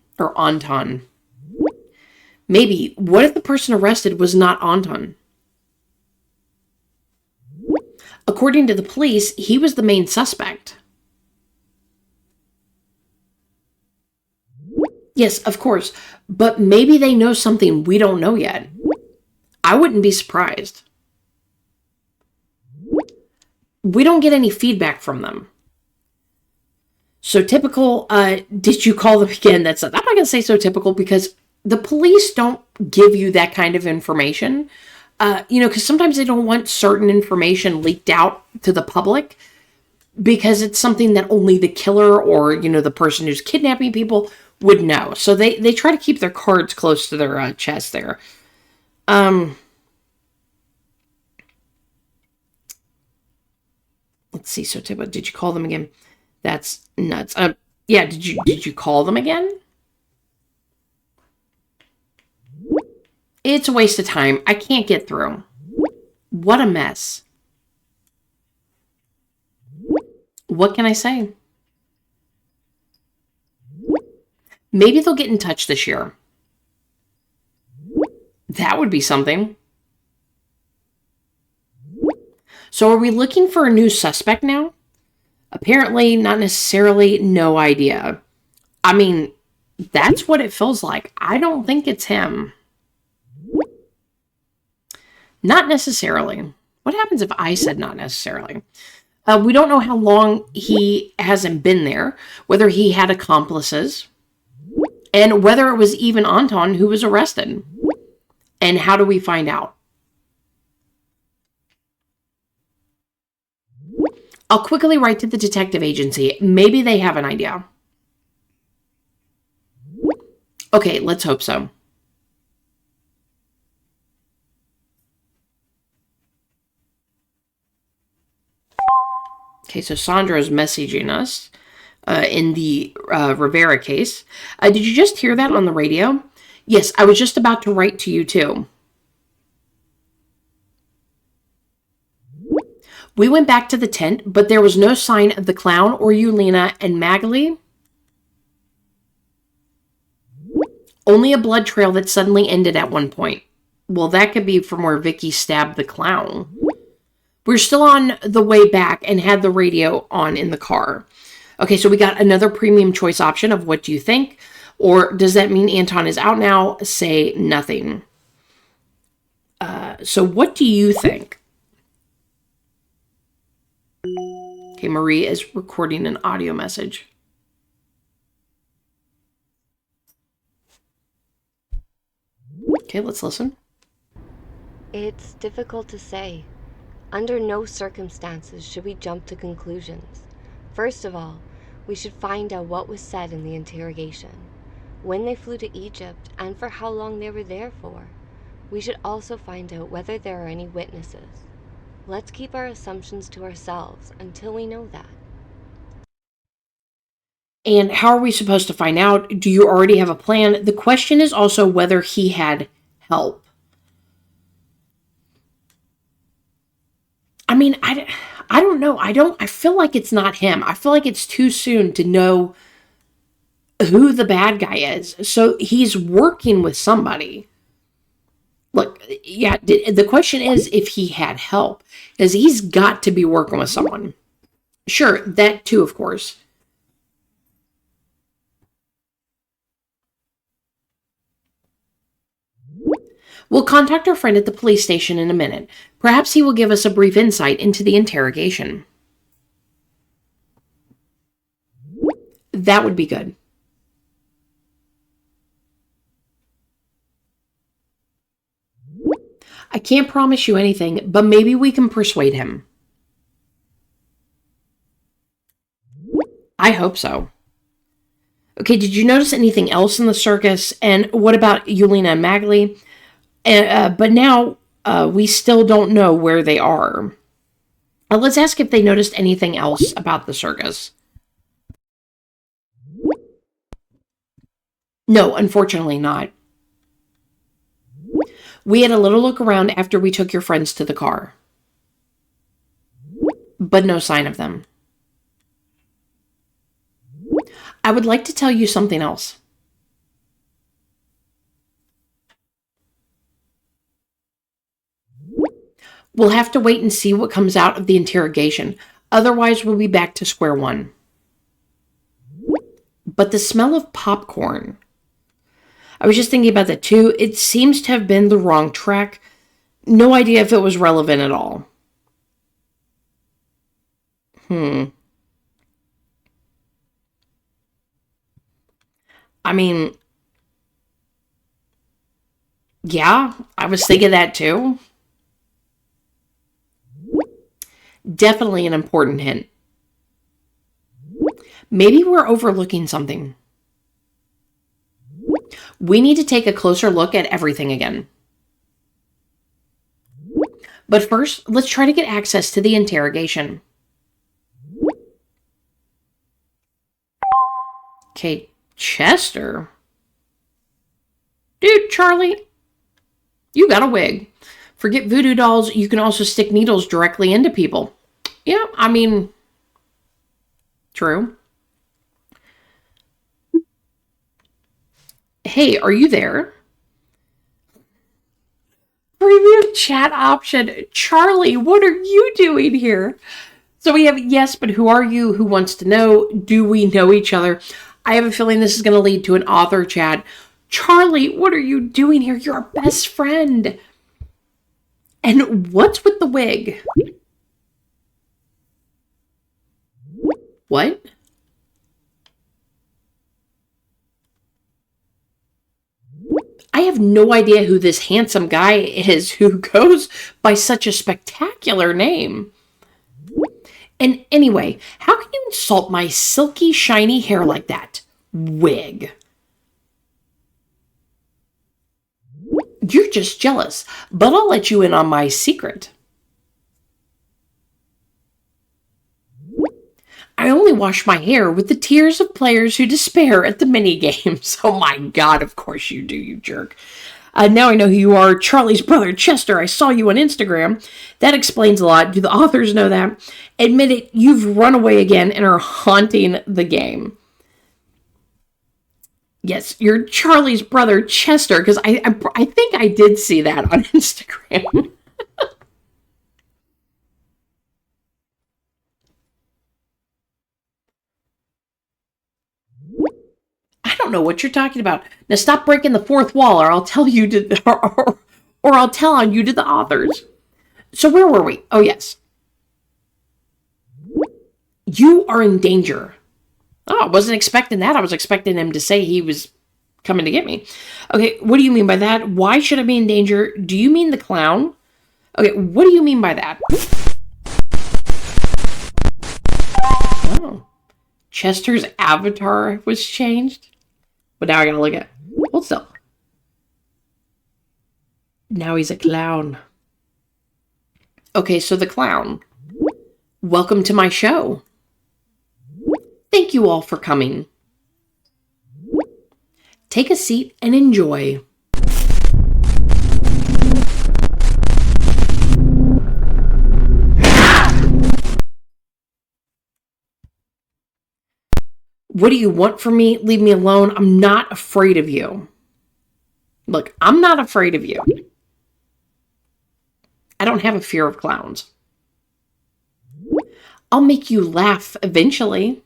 Speaker 1: Maybe. What if the person arrested was not Anton? According to the police, he was the main suspect. Yes, of course. But maybe they know something we don't know yet. I wouldn't be surprised. We don't get any feedback from them. So typical, did you call them again? I'm not going to say so typical because the police don't give you that kind of information. Because sometimes they don't want certain information leaked out to the public because it's something that only the killer or, the person who's kidnapping people would know. So they try to keep their cards close to their chest there. Let's see. So did you call them again? That's nuts. Yeah, did you call them again? It's a waste of time. I can't get through. What a mess. What can I say? Maybe they'll get in touch this year. That would be something. So are we looking for a new suspect now? Apparently, not necessarily, no idea. I mean, that's what it feels like. I don't think it's him. Not necessarily. What happens if I said not necessarily? We don't know how long he hasn't been there, whether he had accomplices, and whether it was even Anton who was arrested. And how do we find out? I'll quickly write to the detective agency. Maybe they have an idea. Okay, let's hope so. Okay, so Sandro's messaging us in the Rivera case. Did you just hear that on the radio? Yes, I was just about to write to you too. We went back to the tent, but there was no sign of the clown or Julina and Magali. Only a blood trail that suddenly ended at one point. Well, that could be from where Vicky stabbed the clown. We're still on the way back and had the radio on in the car. Okay, so we got another premium choice option of what do you think? Or does that mean Anton is out now? Say nothing. So what do you think? Okay, Marie is recording an audio message. Okay, let's listen.
Speaker 6: It's difficult to say. Under no circumstances should we jump to conclusions. First of all, we should find out what was said in the interrogation, when they flew to Egypt, and for how long they were there for. We should also find out whether there are any witnesses. Let's keep our assumptions to ourselves until we know that.
Speaker 1: And how are we supposed to find out? Do you already have a plan? The question is also whether he had help. I mean, I don't know. I feel like it's not him. I feel like it's too soon to know who the bad guy is. So he's working with somebody. Look, yeah, the question is if he had help. Because he's got to be working with someone. Sure, that too, of course. We'll contact our friend at the police station in a minute. Perhaps he will give us a brief insight into the interrogation. That would be good. I can't promise you anything, but maybe we can persuade him. I hope so. Okay, did you notice anything else in the circus? And what about Julina and Magley? But now we still don't know where they are. Let's ask if they noticed anything else about the circus. No, unfortunately not. We had a little look around after we took your friends to the car. But no sign of them. I would like to tell you something else. We'll have to wait and see what comes out of the interrogation. Otherwise, we'll be back to square one. But the smell of popcorn. I was just thinking about that too. It seems to have been the wrong track. No idea if it was relevant at all. I mean, yeah, I was thinking that too. Definitely an important hint. Maybe we're overlooking something. We need to take a closer look at everything again. But first, let's try to get access to the interrogation. Okay, Chester? Dude, Charlie, you got a wig. Forget voodoo dolls, you can also stick needles directly into people. Yeah, I mean, true. Hey, are you there? Preview chat option. Charlie, what are you doing here? So we have yes, but who are you? Who wants to know? Do we know each other? I have a feeling this is going to lead to an author chat. Charlie, what are you doing here? You're our best friend. And what's with the wig? What? I have no idea who this handsome guy is who goes by such a spectacular name. And anyway, how can you insult my silky, shiny hair like that? Wig. You're just jealous, but I'll let you in on my secret. I only wash my hair with the tears of players who despair at the mini-games. Oh my god, of course you do, you jerk. Now I know who you are, Charlie's brother, Chester. I saw you on Instagram. That explains a lot. Do the authors know that? Admit it, you've run away again and are haunting the game. Yes, you're Charlie's brother, Chester, because I think I did see that on Instagram. don't know what you're talking about. Now stop breaking the fourth wall, or I'll tell you to, or I'll tell on you to the authors. So where were we? Oh, yes. You are in danger. Oh, I wasn't expecting that. I was expecting him to say he was coming to get me. Okay, what do you mean by that? Why should I be in danger? Do you mean the clown? Okay, what do you mean by that? Oh. Chester's avatar was changed? But now I gotta look at it. Hold still. Now he's a clown. Okay, so the clown. Welcome to my show. Thank you all for coming. Take a seat and enjoy. What do you want from me? Leave me alone. I'm not afraid of you. Look, I'm not afraid of you. I don't have a fear of clowns. I'll make you laugh eventually.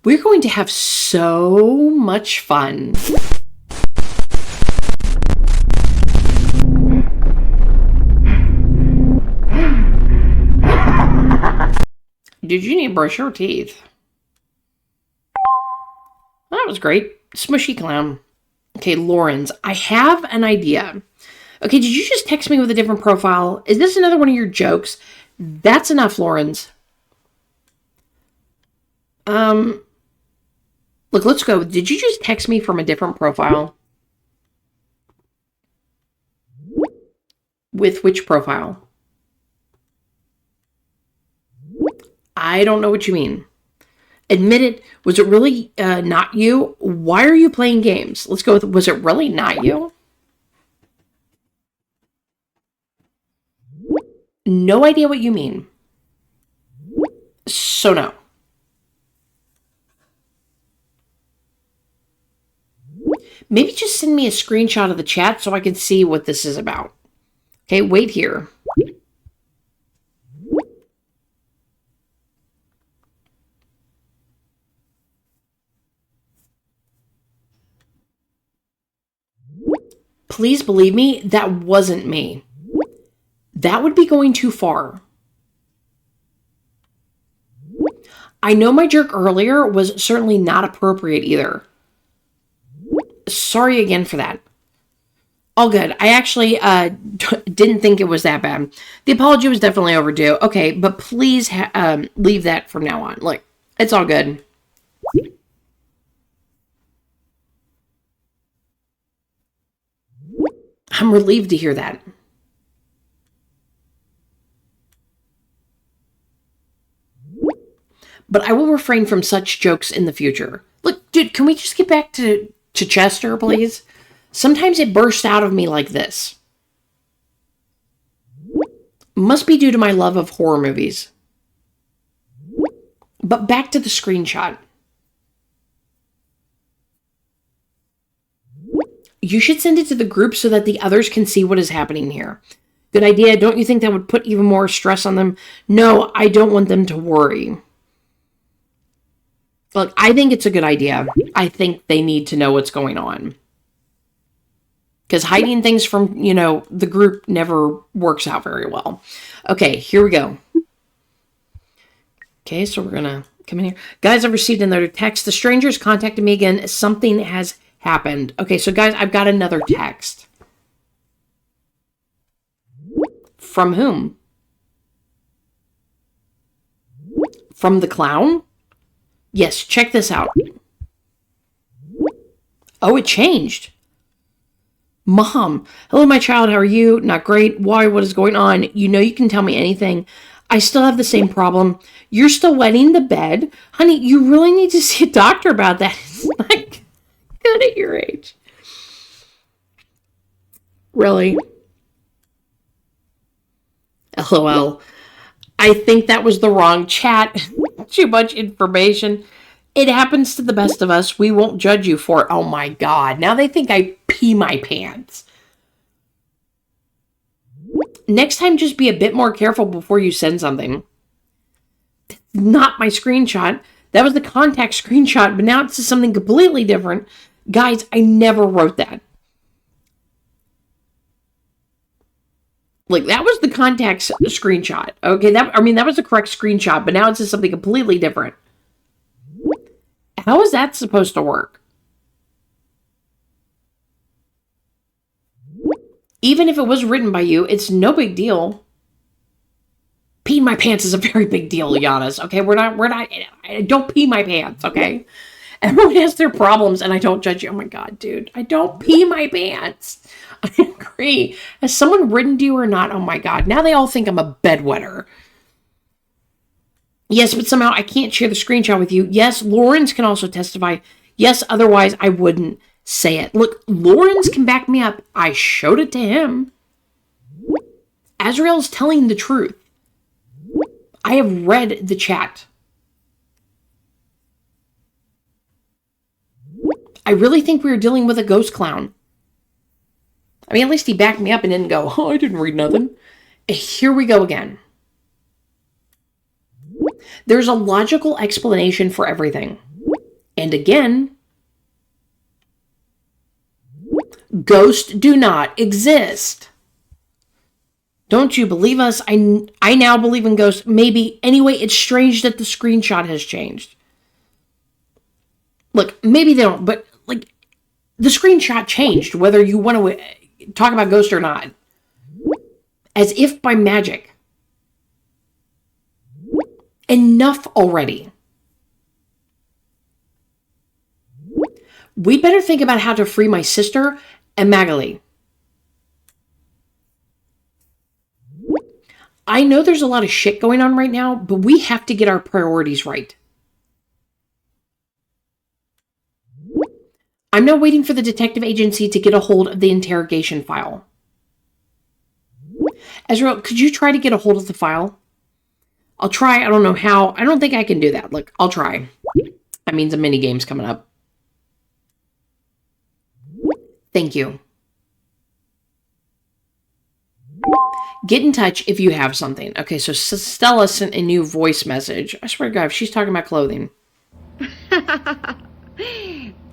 Speaker 1: We're going to have so much fun. Did you need to brush your teeth? That was great. Smushy clown. Okay, Lawrence, I have an idea. Okay, did you just text me with a different profile? Is this another one of your jokes? That's enough, Lawrence. Look, let's go. Did you just text me from a different profile? With which profile? I don't know what you mean. Admit it. Was it really not you? Why are you playing games? Let's go with, was it really not you? No idea what you mean. So no. Maybe just send me a screenshot of the chat so I can see what this is about. Okay, wait here. Please believe me, that wasn't me. That would be going too far. I know my jerk earlier was certainly not appropriate either. Sorry again for that. All good. I actually didn't think it was that bad. The apology was definitely overdue. Okay, but please leave that from now on. Look, it's all good. I'm relieved to hear that. But I will refrain from such jokes in the future. Look, dude, can we just get back to Chester, please? Sometimes it bursts out of me like this. Must be due to my love of horror movies. But back to the screenshot. You should send it to the group so that the others can see what is happening here. Good idea. Don't you think that would put even more stress on them? No, I don't want them to worry. Look, I think it's a good idea. I think they need to know what's going on. Because hiding things from, the group never works out very well. Okay, here we go. Okay, so we're going to come in here. Guys, I've received another text. The strangers contacted me again. Something has happened. Okay, so guys, I've got another text. From whom? From the clown? Yes, check this out. Oh, it changed. Mom, hello, my child. How are you? Not great. Why? What is going on? You know you can tell me anything. I still have the same problem. You're still wetting the bed. Honey, you really need to see a doctor about that. It's not good at your age. Really? LOL. I think that was the wrong chat. Too much information. It happens to the best of us. We won't judge you for it. Oh my God. Now they think I pee my pants. Next time, just be a bit more careful before you send something. Not my screenshot. That was the contact screenshot, but now it's something completely different. Guys, I never wrote that. Like, that was the contact screenshot. Okay, that was the correct screenshot, but now it says something completely different. How is that supposed to work? Even if it was written by you, it's no big deal. Peeing my pants is a very big deal, Giannis. Okay, I don't pee my pants, okay? Everyone has their problems, and I don't judge you. Oh my God, dude. I don't pee my pants. I agree. Has someone written to you or not? Oh my God. Now they all think I'm a bedwetter. Yes, but somehow I can't share the screenshot with you. Yes, Lawrence can also testify. Yes, otherwise I wouldn't say it. Look, Lawrence can back me up. I showed it to him. Azrael's telling the truth. I have read the chat. I really think we were dealing with a ghost clown. I mean, at least he backed me up and didn't go, oh, I didn't read nothing. Here we go again. There's a logical explanation for everything. And again, ghosts do not exist. Don't you believe us? I now believe in ghosts. Maybe. Anyway, it's strange that the screenshot has changed. Look, maybe they don't, but like the screenshot changed whether you want to talk about ghosts or not. As if by magic. Enough already. We better think about how to free my sister and Magali. I know there's a lot of shit going on right now, but we have to get our priorities right. I'm now waiting for the detective agency to get a hold of the interrogation file. Ezra, could you try to get a hold of the file? I'll try. I don't know how. I don't think I can do that. Look, I'll try. That means a mini game's coming up. Thank you. Get in touch if you have something. Okay, so Stella sent a new voice message. I swear to God, if she's talking about clothing.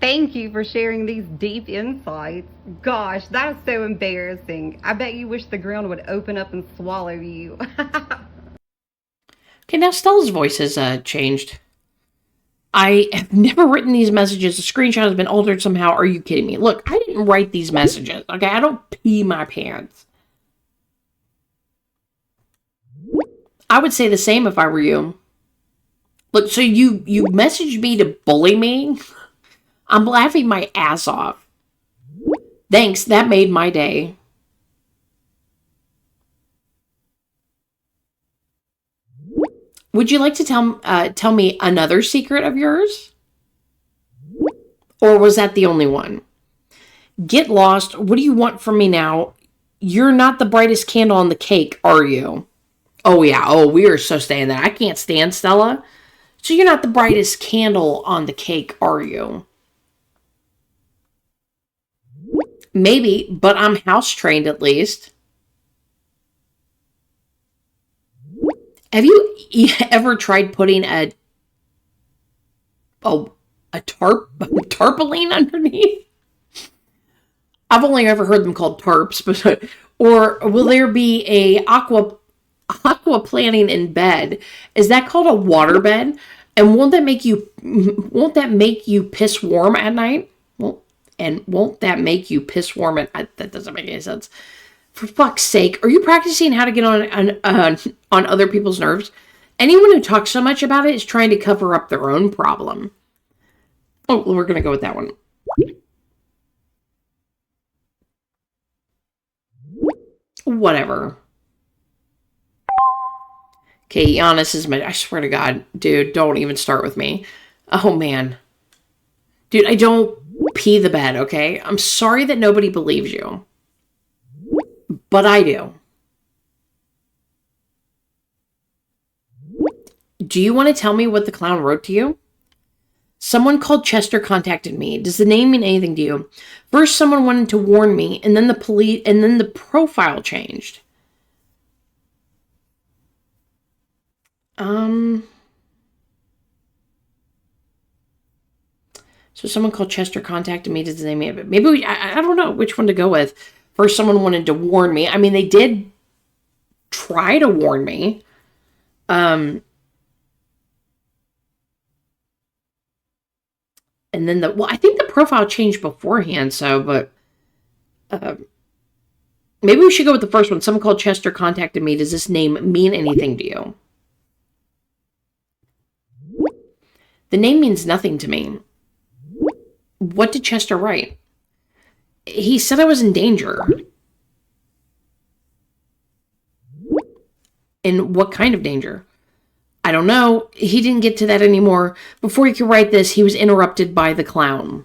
Speaker 11: Thank you for sharing these deep insights. Gosh, that is so embarrassing. I bet you wish the ground would open up and swallow you.
Speaker 1: Okay, now Stella's voice has changed. I have never written these messages. The screenshot has been altered somehow. Are you kidding me? Look, I didn't write these messages. Okay, I don't pee my pants. I would say the same if I were you. Look, so you messaged me to bully me? I'm laughing my ass off. Thanks, that made my day. Would you like to tell me another secret of yours? Or was that the only one? Get lost. What do you want from me now? You're not the brightest candle on the cake, are you? Oh, yeah. Oh, we are so staying there. I can't stand Stella. So you're not the brightest candle on the cake, are you? Maybe, but I'm house trained at least. Have you ever tried putting a tarpaulin underneath? I've only ever heard them called tarps, but or will there be a aquaplaning in bed? Is that called a water bed? And won't that make you piss warm at night? Well, and won't that make you piss warm at night? That doesn't make any sense. For fuck's sake, are you practicing how to get on other people's nerves? Anyone who talks so much about it is trying to cover up their own problem. Oh, well, we're going to go with that one. Whatever. Okay, Giannis is I swear to God, dude, don't even start with me. Oh, man. Dude, I don't pee the bed, okay? I'm sorry that nobody believes you. But I do. Do you want to tell me what the clown wrote to you? Someone called Chester contacted me. Does the name mean anything to you? First, someone wanted to warn me, and then the police, and then the profile changed. So someone called Chester contacted me. Does the name of it? Maybe I don't know which one to go with. First, someone wanted to warn me. I mean, they did try to warn me. And then I think the profile changed beforehand. So, but maybe we should go with the first one. Someone called Chester contacted me. Does this name mean anything to you? The name means nothing to me. What did Chester write? He said I was in danger. And what kind of danger? I don't know. He didn't get to that anymore. Before he could write this, he was interrupted by the clown.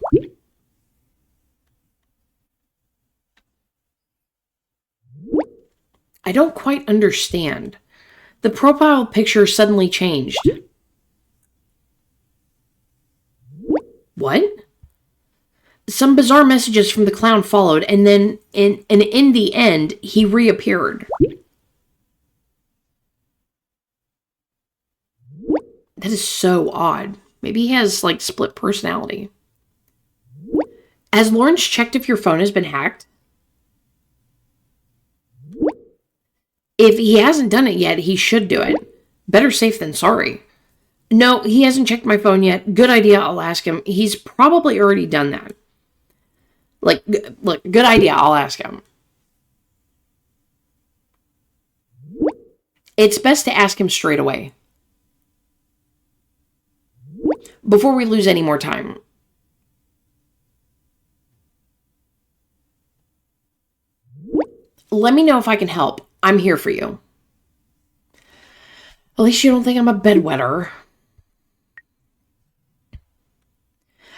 Speaker 1: I don't quite understand. The profile picture suddenly changed. What? Some bizarre messages from the clown followed, and then in the end, he reappeared. That is so odd. Maybe he has, like, split personality. Has Lawrence checked if your phone has been hacked? If he hasn't done it yet, he should do it. Better safe than sorry. No, he hasn't checked my phone yet. Good idea, I'll ask him. He's probably already done that. Like, look, good idea, I'll ask him. It's best to ask him straight away. Before we lose any more time. Let me know if I can help. I'm here for you. At least you don't think I'm a bedwetter.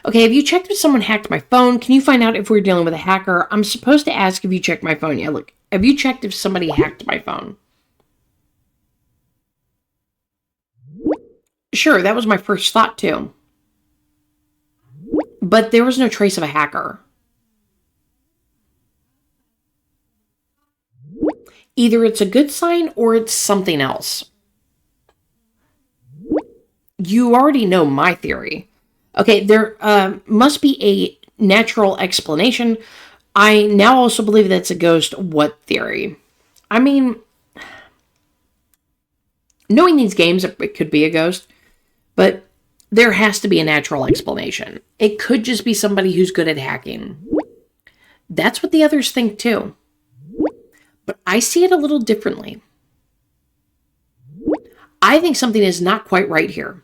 Speaker 1: Okay, have you checked if someone hacked my phone? Can you find out if we're dealing with a hacker? I'm supposed to ask if you checked my phone. Yeah, look, have you checked if somebody hacked my phone? Sure, that was my first thought too. But there was no trace of a hacker. Either it's a good sign or it's something else. You already know my theory. Okay, there must be a natural explanation. I now also believe that's a ghost. What theory? I mean, knowing these games, it could be a ghost, but there has to be a natural explanation. It could just be somebody who's good at hacking. That's what the others think too. But I see it a little differently. I think something is not quite right here.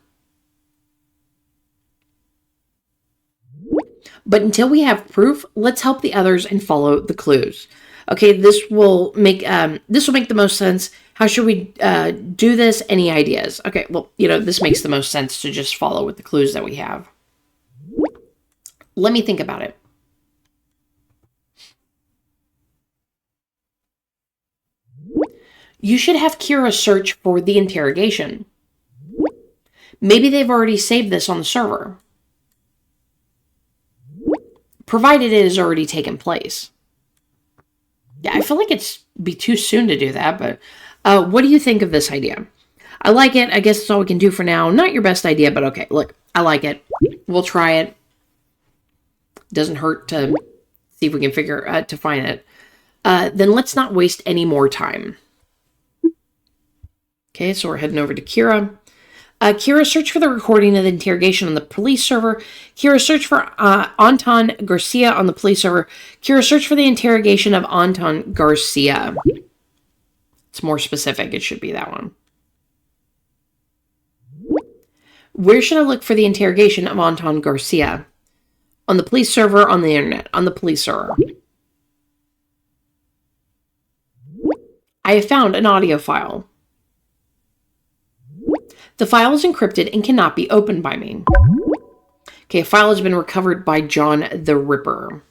Speaker 1: But until we have proof, let's help the others and follow the clues. Okay, this will make the most sense. How should we do this? Any ideas? Okay, well, this makes the most sense to just follow with the clues that we have. Let me think about it. You should have Kira search for the interrogation. Maybe they've already saved this on the server. Provided it has already taken place. Yeah, I feel like it's be too soon to do that, but what do you think of this idea? I like it. I guess that's all we can do for now. Not your best idea, but okay. Look, I like it. We'll try it. Doesn't hurt to see if we can figure to find it. Then let's not waste any more time. Okay, so we're heading over to Kira. Kira, search for the recording of the interrogation on the police server. Kira, search for Anton Garcia on the police server. Kira, search for the interrogation of Anton Garcia. It's more specific. It should be that one. Where should I look for the interrogation of Anton Garcia? On the police server, on the internet, on the police server. I have found an audio file. The file is encrypted and cannot be opened by me. Okay, a file has been recovered by John the Ripper.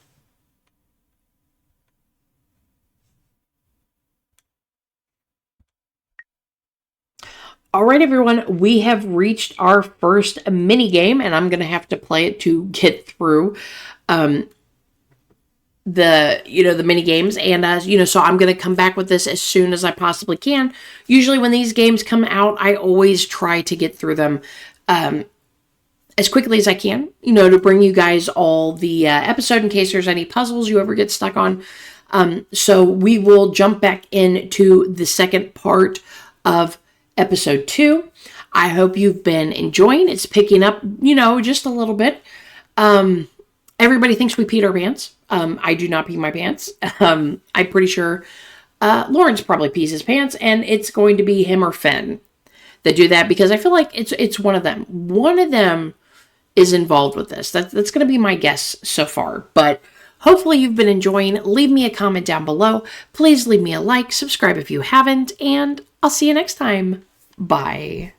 Speaker 1: All right, everyone, we have reached our first mini game, and I'm going to have to play it to get through the mini games, and so I'm going to come back with this as soon as I possibly can. Usually when these games come out, I always try to get through them as quickly as I can, to bring you guys all the episode in case there's any puzzles you ever get stuck on. So we will jump back into the second part of episode 2. I hope you've been enjoying. It's picking up, just a little bit. Everybody thinks we peed our pants. I do not pee my pants. I'm pretty sure Lawrence probably pees his pants, and it's going to be him or Finn that do that, because I feel like it's one of them. One of them is involved with this. That's going to be my guess so far. But hopefully you've been enjoying. Leave me a comment down below. Please leave me a like, subscribe if you haven't, and I'll see you next time. Bye.